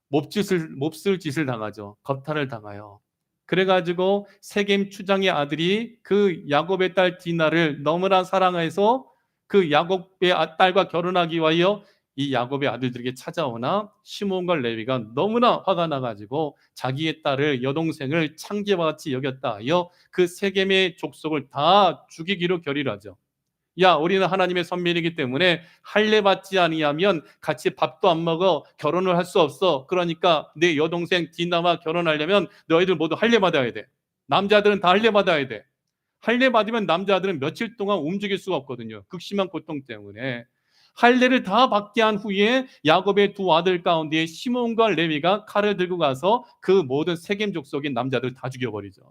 몹쓸 짓을 당하죠. 겁탈을 당해요. 그래가지고 세겜 추장의 아들이 그 야곱의 딸 디나를 너무나 사랑해서 그 야곱의 딸과 결혼하기 위하여 이 야곱의 아들들에게 찾아오나 시몬과 레위가 너무나 화가 나가지고 자기의 딸을, 여동생을 창제와 같이 여겼다 하여 그 세겜의 족속을 다 죽이기로 결의하죠. 야, 우리는 하나님의 선민이기 때문에 할례 받지 아니하면 같이 밥도 안 먹어, 결혼을 할 수 없어. 그러니까 내 여동생 디나와 결혼하려면 너희들 모두 할례 받아야 돼. 남자들은 다 할례 받아야 돼. 할례 받으면 남자들은 며칠 동안 움직일 수가 없거든요. 극심한 고통 때문에. 할례를 다 받게 한 후에 야곱의 두 아들 가운데 시몬과 레위가 칼을 들고 가서 그 모든 세겜 족속인 남자들 다 죽여버리죠.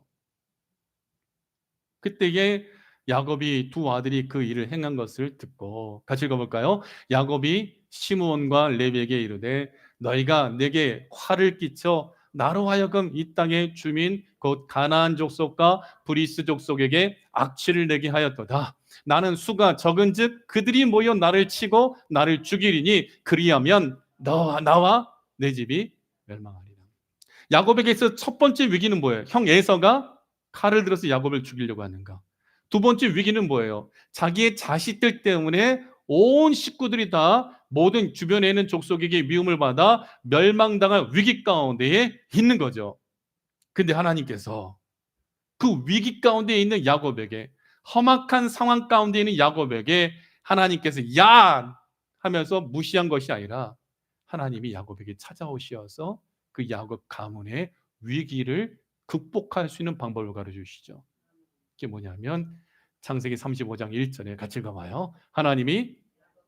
그때에 야곱이 두 아들이 그 일을 행한 것을 듣고, 같이 읽어볼까요? 야곱이 시므온과 레위에게 이르되 너희가 내게 화를 끼쳐 나로 하여금 이 땅의 주민 곧 가나안 족속과 브리스 족속에게 악취를 내게 하였도다. 나는 수가 적은즉 그들이 모여 나를 치고 나를 죽이리니 그리하면 나와 내 집이 멸망하리라. 야곱에게 있어 첫 번째 위기는 뭐예요? 형 에서가 칼을 들어서 야곱을 죽이려고 하는가? 두 번째 위기는 뭐예요? 자기의 자식들 때문에 온 식구들이 다 모든 주변에 있는 족속에게 미움을 받아 멸망당할 위기 가운데에 있는 거죠. 근데 하나님께서 그 위기 가운데 있는 야곱에게, 험악한 상황 가운데 있는 야곱에게 하나님께서 야 하면서 무시한 것이 아니라 하나님이 야곱에게 찾아오셔서 그 야곱 가문의 위기를 극복할 수 있는 방법을 가르쳐 주시죠. 그게 뭐냐면 창세기 35장 1절에 같이 읽어봐요. 하나님이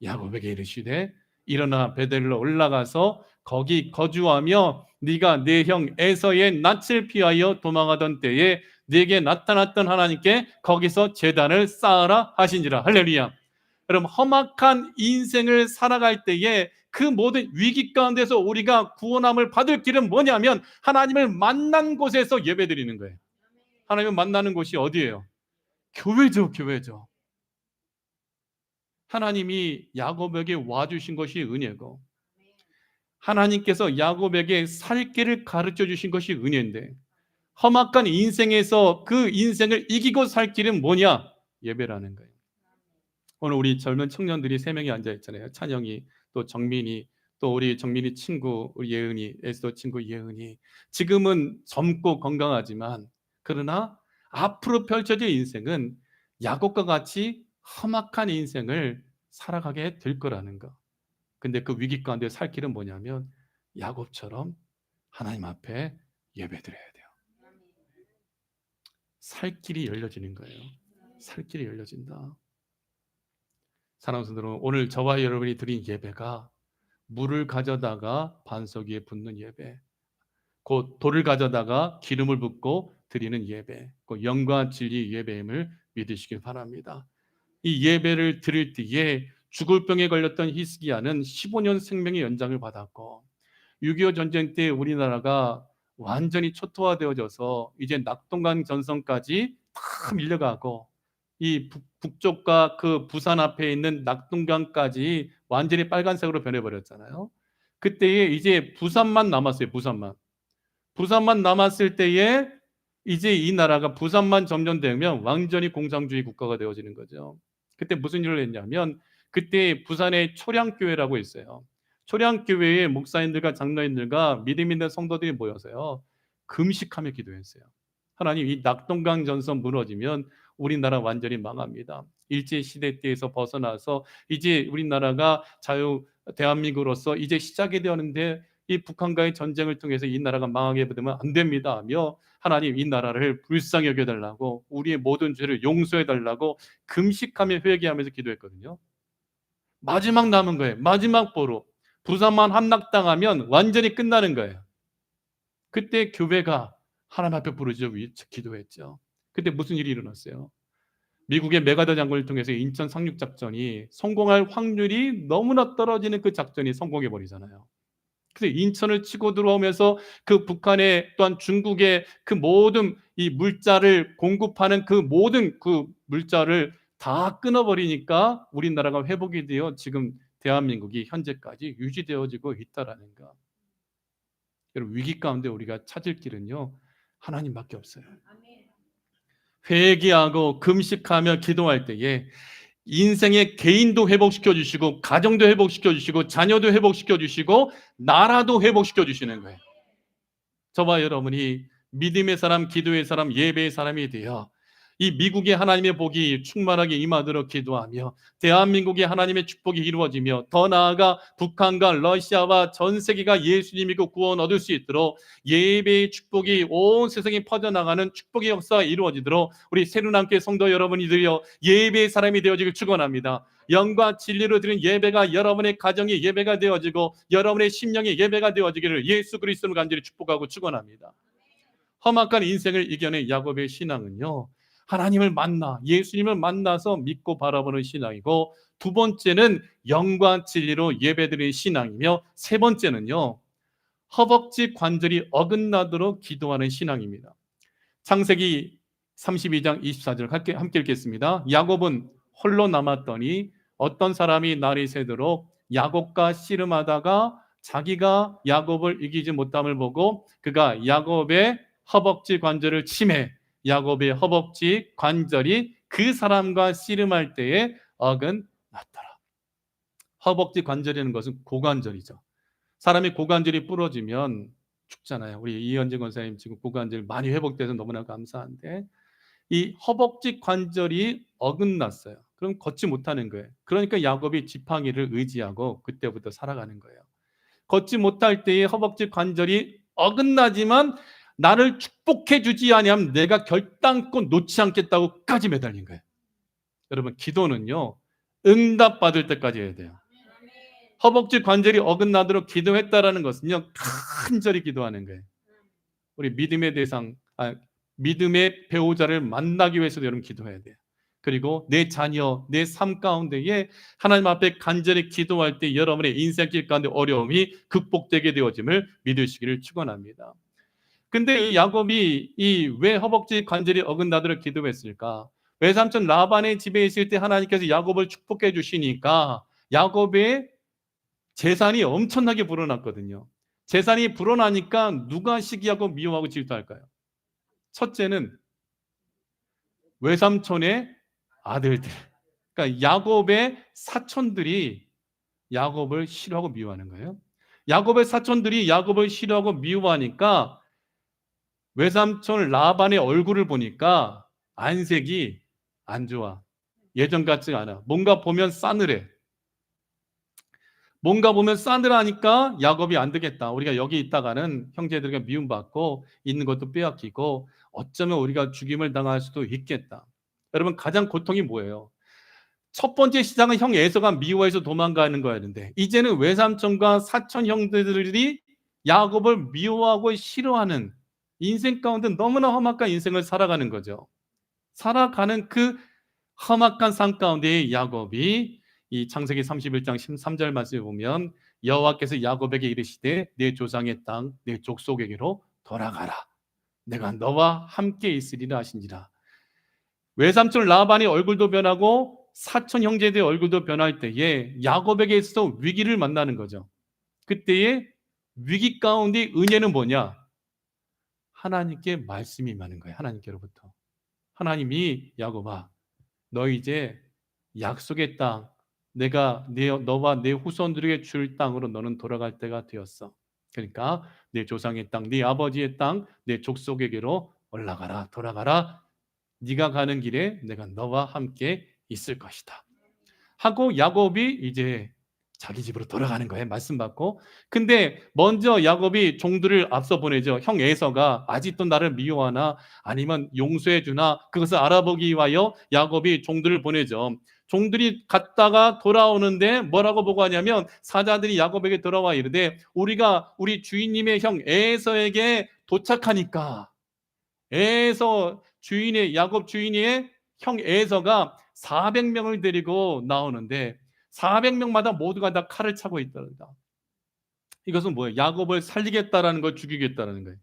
야곱에게 이르시되 일어나 베델로 올라가서 거기 거주하며 네가 내 형 에서의 낯을 피하여 도망하던 때에 네게 나타났던 하나님께 거기서 제단을 쌓아라 하신지라. 할렐루야. 여러분, 험악한 인생을 살아갈 때에 그 모든 위기 가운데서 우리가 구원함을 받을 길은 뭐냐면 하나님을 만난 곳에서 예배드리는 거예요. 하나님을 만나는 곳이 어디예요? 교회죠, 교회죠. 하나님이 야곱에게 와주신 것이 은혜고, 하나님께서 야곱에게 살 길을 가르쳐 주신 것이 은혜인데, 험악한 인생에서 그 인생을 이기고 살 길은 뭐냐? 예배라는 거예요. 오늘 우리 젊은 청년들이 세 명이 앉아 있잖아요. 찬영이, 또 정민이, 또 우리 정민이 친구 우리 예은이, 에스더 친구 예은이. 지금은 젊고 건강하지만 그러나 앞으로 펼쳐질 인생은 야곱과 같이 험악한 인생을 살아가게 될 거라는 거. 근데 그 위기 가운데 살 길은 뭐냐면 야곱처럼 하나님 앞에 예배드려야 돼요. 살 길이 열려지는 거예요. 살 길이 열려진다. 사랑하는 성도 여러분, 오늘 저와 여러분이 드린 예배가 물을 가져다가 반석 위에 붓는 예배, 곧 돌을 가져다가 기름을 붓고 드리는 예배, 곧 영과 진리 예배임을 믿으시길 바랍니다. 이 예배를 드릴 때에 죽을 병에 걸렸던 히스기야는 15년 생명의 연장을 받았고 6.25 전쟁 때 우리나라가 완전히 초토화되어져서 이제 낙동강 전선까지 다 밀려가고 이 북쪽과 그 부산 앞에 있는 낙동강까지 완전히 빨간색으로 변해버렸잖아요. 그때에 이제 부산만 남았어요. 부산만 남았을 때에 이제 이 나라가 부산만 점령되면 완전히 공산주의 국가가 되어지는 거죠. 그때 무슨 일을 했냐면 그때 부산에 초량교회라고 있어요. 초량교회의 목사님들과 장로님들과 믿음 있는 성도들이 모여서요. 금식하며 기도했어요. 하나님, 이 낙동강 전선 무너지면 우리나라 완전히 망합니다. 일제시대 때에서 벗어나서 이제 우리나라가 자유 대한민국으로서 이제 시작이 되었는데 이 북한과의 전쟁을 통해서 이 나라가 망하게 되면 안 됩니다 하며 하나님 이 나라를 불쌍히 여겨달라고 우리의 모든 죄를 용서해달라고 금식하며 회개하면서 기도했거든요. 마지막 남은 거예요. 마지막 보루. 부산만 함락당하면 완전히 끝나는 거예요. 그때 교회가 하나님 앞에 부르짖어 기도했죠. 그때 무슨 일이 일어났어요? 미국의 메가더 장군을 통해서 인천 상륙작전이 성공할 확률이 너무나 떨어지는 그 작전이 성공해 버리잖아요. 그래서 인천을 치고 들어오면서 그 북한의 또한 중국의 그 모든 이 물자를 공급하는 그 모든 그 물자를 다 끊어버리니까 우리나라가 회복이 되어 지금 대한민국이 현재까지 유지되어지고 있다라는 거. 여러분, 위기 가운데 우리가 찾을 길은요 하나님밖에 없어요. 회개하고 금식하며 기도할 때에 인생의 개인도 회복시켜 주시고 가정도 회복시켜 주시고 자녀도 회복시켜 주시고 나라도 회복시켜 주시는 거예요. 저와 여러분이 믿음의 사람, 기도의 사람, 예배의 사람이 되어 이 미국의 하나님의 복이 충만하게 임하도록 기도하며 대한민국의 하나님의 축복이 이루어지며 더 나아가 북한과 러시아와 전 세계가 예수님 믿고 구원 얻을 수 있도록 예배의 축복이 온 세상에 퍼져나가는 축복의 역사가 이루어지도록 우리 새로남교회 성도 여러분이 되어 예배의 사람이 되어지길 축원합니다. 영과 진리로 드린 예배가 여러분의 가정의 예배가 되어지고 여러분의 심령의 예배가 되어지기를 예수 그리스도를 간절히 축복하고 축원합니다. 험악한 인생을 이겨낸 야곱의 신앙은요 하나님을 만나 예수님을 만나서 믿고 바라보는 신앙이고 두 번째는 영과 진리로 예배드리는 신앙이며 세 번째는요 허벅지 관절이 어긋나도록 기도하는 신앙입니다. 창세기 32장 24절 함께 읽겠습니다. 야곱은 홀로 남았더니 어떤 사람이 날이 새도록 야곱과 씨름하다가 자기가 야곱을 이기지 못함을 보고 그가 야곱의 허벅지 관절을 치매 야곱의 허벅지 관절이 그 사람과 씨름할 때에 어긋났더라. 허벅지 관절이라는 것은 고관절이죠. 사람이 고관절이 부러지면 죽잖아요. 우리 이현진 권사님 지금 고관절 많이 회복돼서 너무나 감사한데 이 허벅지 관절이 어긋났어요. 그럼 걷지 못하는 거예요. 그러니까 야곱이 지팡이를 의지하고 그때부터 살아가는 거예요. 걷지 못할 때의 허벅지 관절이 어긋나지만 나를 축복해 주지 아니하면 내가 결단코 놓지 않겠다고까지 매달린 거예요. 여러분 기도는요 응답받을 때까지 해야 돼요. 허벅지 관절이 어긋나도록 기도했다라는 것은요 간절히 기도하는 거예요. 우리 믿음의 대상, 믿음의 배우자를 만나기 위해서도 여러분 기도해야 돼요. 그리고 내 자녀, 내 삶 가운데에 하나님 앞에 간절히 기도할 때 여러분의 인생길 가운데 어려움이 극복되게 되어짐을 믿으시기를 축원합니다. 근데 이 야곱이 이 왜 허벅지 관절이 어긋나도록 기도했을까? 외삼촌 라반의 집에 있을 때 하나님께서 야곱을 축복해 주시니까 야곱의 재산이 엄청나게 불어났거든요. 재산이 불어나니까 누가 시기하고 미워하고 질투할까요? 첫째는 외삼촌의 아들들. 그러니까 야곱의 사촌들이 야곱을 싫어하고 미워하는 거예요. 야곱의 사촌들이 야곱을 싫어하고 미워하니까 외삼촌 라반의 얼굴을 보니까 안색이 안 좋아. 예전 같지 않아. 뭔가 보면 싸늘해. 뭔가 보면 싸늘하니까 야곱이 안 되겠다. 우리가 여기 있다가는 형제들에게 미움받고 있는 것도 빼앗기고 어쩌면 우리가 죽임을 당할 수도 있겠다. 여러분, 가장 고통이 뭐예요? 첫 번째 시작은 형 에서가 미워해서 도망가는 거였는데 이제는 외삼촌과 사촌 형제들이 야곱을 미워하고 싫어하는 인생 가운데 너무나 험악한 인생을 살아가는 거죠. 살아가는 그 험악한 삶 가운데 야곱이 이 창세기 31장 13절 말씀에 보면 여호와께서 야곱에게 이르시되 내 조상의 땅 내 족속에게로 돌아가라. 내가 너와 함께 있으리라 하신지라. 외삼촌 라반의 얼굴도 변하고 사촌 형제들의 얼굴도 변할 때에 야곱에게 있어서 위기를 만나는 거죠. 그때의 위기 가운데 은혜는 뭐냐? 하나님께 말씀이 임하는 거예요. 하나님께로부터. 하나님이 야곱아, 너 이제 약속의 땅, 내가 너와 내 후손들에게 줄 땅으로 너는 돌아갈 때가 되었어. 그러니까 내 조상의 땅, 네 아버지의 땅, 내 족속에게로 올라가라, 돌아가라. 네가 가는 길에 내가 너와 함께 있을 것이다 하고 야곱이 이제 자기 집으로 돌아가는 거예요. 말씀 받고. 근데 먼저 야곱이 종들을 앞서 보내죠. 형 에서가 아직도 나를 미워하나 아니면 용서해 주나 그것을 알아보기 위하여 야곱이 종들을 보내죠. 종들이 갔다가 돌아오는데 뭐라고 보고하냐면 사자들이 야곱에게 돌아와 이르되 우리가 우리 주인님의 형 에서에게 도착하니까 에서 주인의 야곱 주인의 형 에서가 400명을 데리고 나오는데 400명마다 모두가 다 칼을 차고 있더라. 이것은 뭐예요? 야곱을 살리겠다라는 걸 죽이겠다라는 거예요.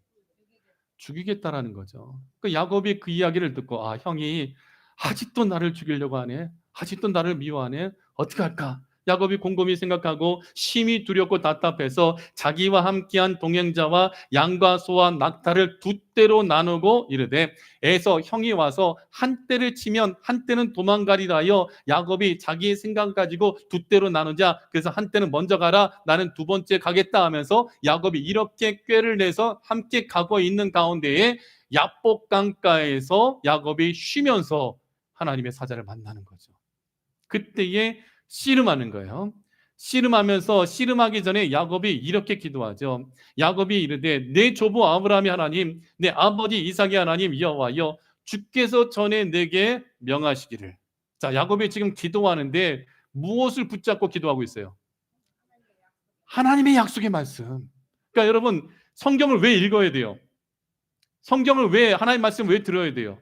죽이겠다라는 거죠. 그 야곱이 그 이야기를 듣고 아, 형이 아직도 나를 죽이려고 하네. 아직도 나를 미워하네. 어떻게 할까? 야곱이 곰곰이 생각하고 심히 두렵고 답답해서 자기와 함께한 동행자와 양과 소와 낙타를 두 떼로 나누고 이르되 에서 형이 와서 한 떼를 치면 한 떼는 도망가리라 하여 야곱이 자기의 생각 가지고 두 떼로 나누자. 그래서 한 떼는 먼저 가라, 나는 두 번째 가겠다 하면서 야곱이 이렇게 꾀를 내서 함께 가고 있는 가운데에 야복 강가에서 야곱이 쉬면서 하나님의 사자를 만나는 거죠. 그때에 씨름하는 거예요. 씨름하면서 씨름하기 전에 야곱이 이렇게 기도하죠. 야곱이 이르되 내 조부 아브라함의 하나님, 내 아버지 이삭의 하나님 여호와여, 주께서 전에 내게 명하시기를. 자, 야곱이 지금 기도하는데 무엇을 붙잡고 기도하고 있어요? 하나님의 약속의 말씀. 그러니까 여러분, 성경을 왜 읽어야 돼요? 성경을 왜, 하나님 말씀 왜 들어야 돼요?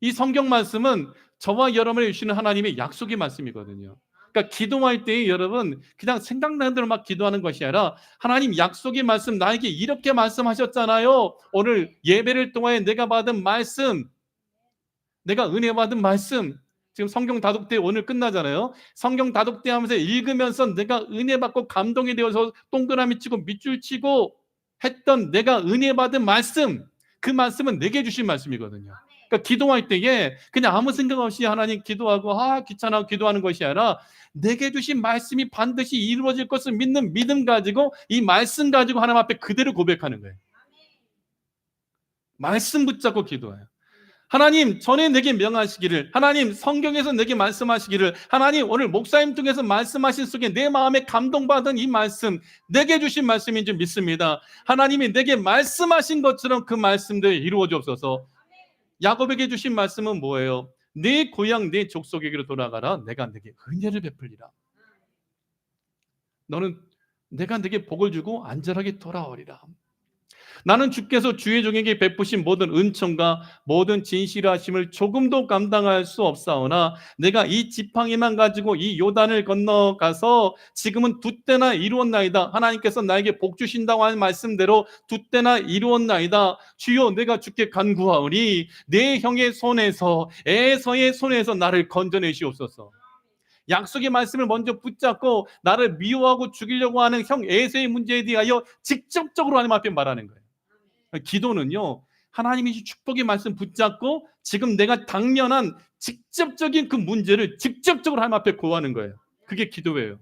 이 성경 말씀은 저와 여러분을 주시는 하나님의 약속의 말씀이거든요. 그러니까 기도할 때 여러분 그냥 생각나는 대로 막 기도하는 것이 아니라 하나님 약속의 말씀, 나에게 이렇게 말씀하셨잖아요. 오늘 예배를 통하여 내가 받은 말씀, 내가 은혜 받은 말씀. 지금 성경 다독대 오늘 끝나잖아요. 성경 다독대 하면서 읽으면서 내가 은혜 받고 감동이 되어서 동그라미 치고 밑줄 치고 했던 내가 은혜 받은 말씀, 그 말씀은 내게 주신 말씀이거든요. 그러니까 기도할 때에 그냥 아무 생각 없이 하나님 기도하고 귀찮아 기도하는 것이 아니라 내게 주신 말씀이 반드시 이루어질 것을 믿는 믿음 가지고 이 말씀 가지고 하나님 앞에 그대로 고백하는 거예요. 말씀 붙잡고 기도해요. 하나님 전에 내게 명하시기를, 하나님 성경에서 내게 말씀하시기를, 하나님 오늘 목사님 통해서 말씀하신 속에 내 마음에 감동받은 이 말씀 내게 주신 말씀인 줄 믿습니다. 하나님이 내게 말씀하신 것처럼 그 말씀들이 이루어지옵소서. 야곱에게 주신 말씀은 뭐예요? 내 고향 내 족속에게로 돌아가라. 내가 내게 은혜를 베풀리라. 너는 내가 내게 복을 주고 안전하게 돌아오리라. 나는 주께서 주의 종에게 베푸신 모든 은총과 모든 진실하심을 조금도 감당할 수 없사오나 내가 이 지팡이만 가지고 이 요단을 건너가서 지금은 두 때나 이루었나이다. 하나님께서 나에게 복 주신다고 하는 말씀대로 두 때나 이루었나이다. 주여 내가 주께 간구하오니 내 형의 손에서 에서의 손에서 나를 건져내시옵소서. 약속의 말씀을 먼저 붙잡고 나를 미워하고 죽이려고 하는 형 에서의 문제에 대하여 직접적으로 하나님 앞에 말하는 거예요. 기도는요, 하나님이 축복의 말씀 붙잡고 지금 내가 당면한 직접적인 그 문제를 직접적으로 하나님 앞에 고하는 거예요. 그게 기도예요.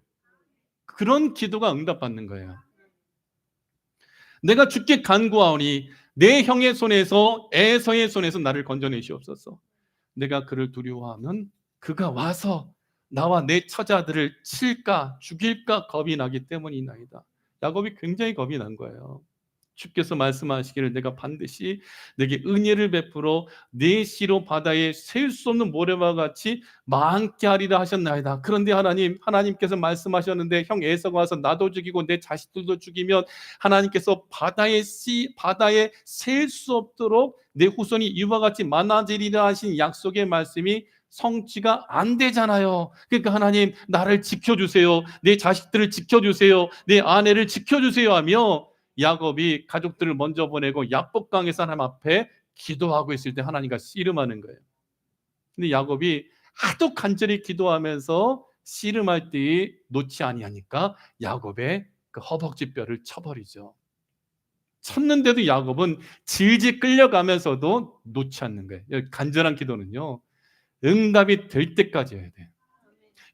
그런 기도가 응답받는 거예요. 내가 주께 간구하오니 내 형의 손에서 에서의 손에서 나를 건져내시옵소서. 내가 그를 두려워하면 그가 와서 나와 내 처자들을 칠까 죽일까 겁이 나기 때문이나이다. 야곱이 굉장히 겁이 난 거예요. 주께서 말씀하시기를 내가 반드시 내게 은혜를 베풀어 내 씨로 바다에 셀 수 없는 모래와 같이 많게 하리라 하셨나이다. 그런데 하나님께서 말씀하셨는데 형 에서가 와서 나도 죽이고 내 자식들도 죽이면 하나님께서 바다에 셀 수 없도록 내 후손이 이와 같이 많아지리라 하신 약속의 말씀이 성취가 안 되잖아요. 그러니까 하나님 나를 지켜주세요. 내 자식들을 지켜주세요. 내 아내를 지켜주세요 하며 야곱이 가족들을 먼저 보내고 야복강에서 하나님 앞에 기도하고 있을 때 하나님과 씨름하는 거예요. 근데 야곱이 하도 간절히 기도하면서 씨름할 때 놓지 아니하니까 야곱의 그 허벅지 뼈를 쳐버리죠. 쳤는데도 야곱은 질질 끌려가면서도 놓지 않는 거예요. 간절한 기도는요, 응답이 될 때까지 해야 돼요.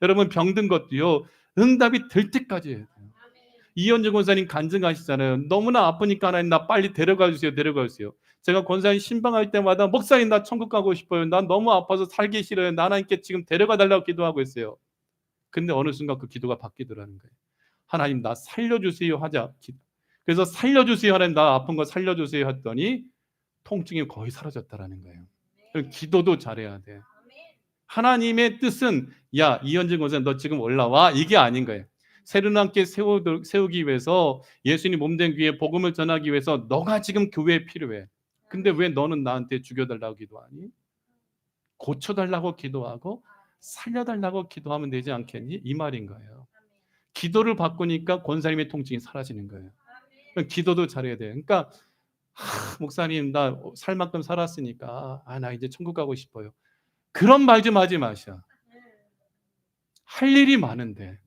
여러분 병든 것도요, 응답이 될 때까지 해야 돼요. 이현주 권사님 간증하시잖아요. 너무나 아프니까 하나님 나 빨리 데려가 주세요. 데려가 주세요. 제가 권사님 신방할 때마다 목사님 나 천국 가고 싶어요. 난 너무 아파서 살기 싫어요. 나 하나님께 지금 데려가 달라고 기도하고 있어요. 근데 어느 순간 그 기도가 바뀌더라는 거예요. 하나님 나 살려주세요 하자. 그래서 살려주세요 하나님 나 아픈 거 살려주세요 했더니 통증이 거의 사라졌다라는 거예요. 기도도 잘해야 돼. 하나님의 뜻은 야 이현주 권사님 너 지금 올라와 이게 아닌 거예요. 세륜함께 세우기 위해서 예수님 몸된 교회에 복음을 전하기 위해서 너가 지금 교회에 필요해. 근데 왜 너는 나한테 죽여달라고 기도하니? 고쳐달라고 기도하고 살려달라고 기도하면 되지 않겠니? 이 말인 거예요. 기도를 바꾸니까 권사님의 통증이 사라지는 거예요. 기도도 잘해야 돼요. 그러니까 목사님 나 살 만큼 살았으니까 나 이제 천국 가고 싶어요. 그런 말 좀 하지 마셔. 할 일이 많은데.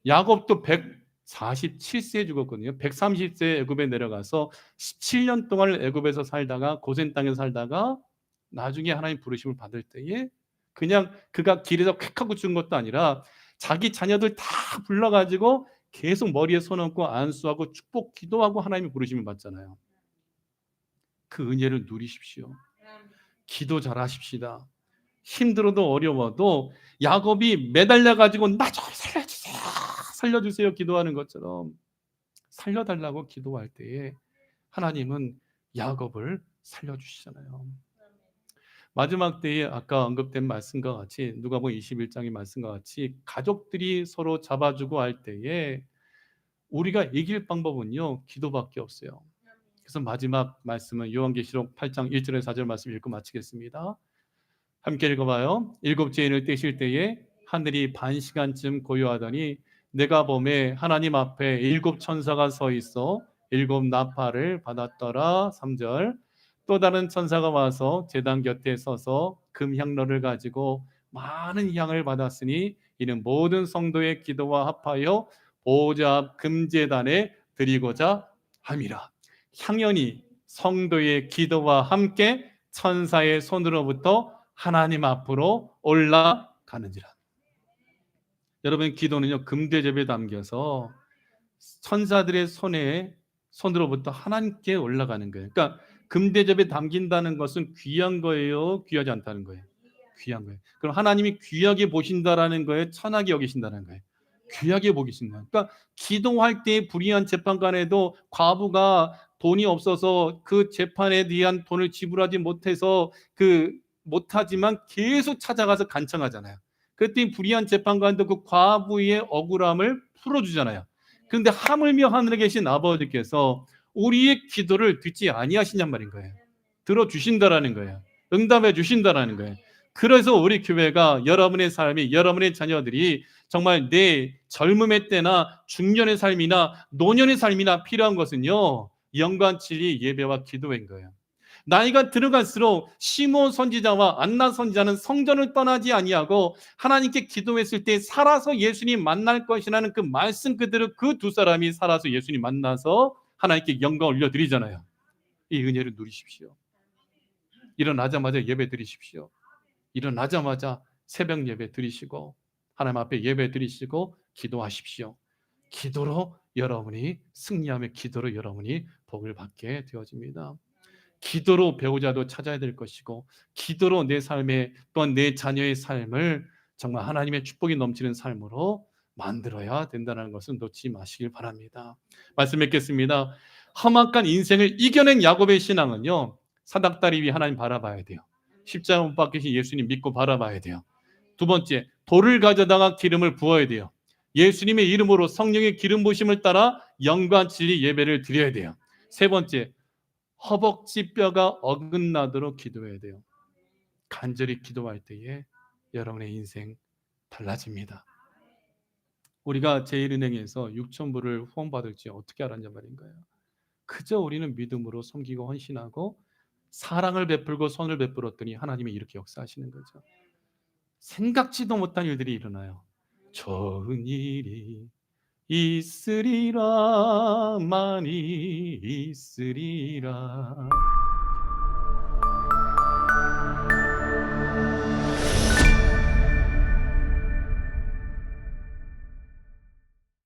야곱도 147세에 죽었거든요. 130세에 애굽에 내려가서 17년 동안 애굽에서 살다가 고센 땅에서 살다가 나중에 하나님 부르심을 받을 때에 그냥 그가 길에서 콱 하고 죽은 것도 아니라 자기 자녀들 다 불러가지고 계속 머리에 손 얹고 안수하고 축복 기도하고 하나님의 부르심을 받잖아요. 그 은혜를 누리십시오. 기도 잘하십시다. 힘들어도 어려워도 야곱이 매달려가지고 나 좀 살려주세요 기도하는 것처럼 살려달라고 기도할 때에 하나님은 야곱을 살려주시잖아요. 마지막 때에 아까 언급된 말씀과 같이 누가복음 21장의 말씀과 같이 가족들이 서로 잡아주고 할 때에 우리가 이길 방법은요 기도밖에 없어요. 그래서 마지막 말씀은 요한계시록 8장 1절에서 4절 말씀 읽고 마치겠습니다. 함께 읽어봐요. 일곱 죄인을 떼실 때에 하늘이 반 시간쯤 고요하더니 내가 보매 하나님 앞에 일곱 천사가 서 있어 일곱 나팔을 받았더라. 3절 또 다른 천사가 와서 제단 곁에 서서 금향로를 가지고 많은 향을 받았으니 이는 모든 성도의 기도와 합하여 보좌 앞 금제단에 드리고자 함이라. 향연이 성도의 기도와 함께 천사의 손으로부터 하나님 앞으로 올라가는지라. 여러분 기도는요 금대접에 담겨서 천사들의 손으로부터 하나님께 올라가는 거예요. 그러니까 금대접에 담긴다는 것은 귀한 거예요, 귀하지 않다는 거예요? 귀한 거예요. 그럼 하나님이 귀하게 보신다라는 거예요, 천하게 여기신다는 거예요? 귀하게 보신다. 그러니까 기도할 때 불의한 재판관에도 과부가 돈이 없어서 그 재판에 대한 돈을 지불하지 못하지만 계속 찾아가서 간청하잖아요. 그랬더니 불의한 재판관도 그 과부의 억울함을 풀어주잖아요. 그런데 하물며 하늘에 계신 아버지께서 우리의 기도를 듣지 아니하시냔 말인 거예요. 들어주신다라는 거예요. 응답해 주신다라는 거예요. 그래서 우리 교회가 여러분의 삶이 여러분의 자녀들이 정말 내 젊음의 때나 중년의 삶이나 노년의 삶이나 필요한 것은요 영광칠리 예배와 기도인 거예요. 나이가 들어갈수록 시므온 선지자와 안나 선지자는 성전을 떠나지 아니하고 하나님께 기도했을 때 살아서 예수님 만날 것이라는 그 말씀 그대로 그 두 사람이 살아서 예수님 만나서 하나님께 영광 올려드리잖아요. 이 은혜를 누리십시오. 일어나자마자 예배 드리십시오. 일어나자마자 새벽 예배 드리시고 하나님 앞에 예배 드리시고 기도하십시오. 기도로 여러분이 승리하며 기도로 여러분이 복을 받게 되어집니다. 기도로 배우자도 찾아야 될 것이고 기도로 내 삶에 또한 내 자녀의 삶을 정말 하나님의 축복이 넘치는 삶으로 만들어야 된다는 것을 놓지 마시길 바랍니다. 말씀 맺겠습니다. 험악한 인생을 이겨낸 야곱의 신앙은요, 사닥다리 위 하나님 바라봐야 돼요. 십자가 못 박히신 예수님 믿고 바라봐야 돼요. 두 번째, 돌을 가져다가 기름을 부어야 돼요. 예수님의 이름으로 성령의 기름 부으심을 따라 영과 진리 예배를 드려야 돼요. 세 번째, 허벅지 뼈가 어긋나도록 기도해야 돼요. 간절히 기도할 때에 여러분의 인생 달라집니다. 우리가 제1은행에서 6,000불을 후원받을지 어떻게 알았냐 말인가요? 그저 우리는 믿음으로 섬기고 헌신하고 사랑을 베풀고 선을 베풀었더니 하나님이 이렇게 역사하시는 거죠. 생각지도 못한 일들이 일어나요. 좋은 일이 있으리라, 많이 있으리라.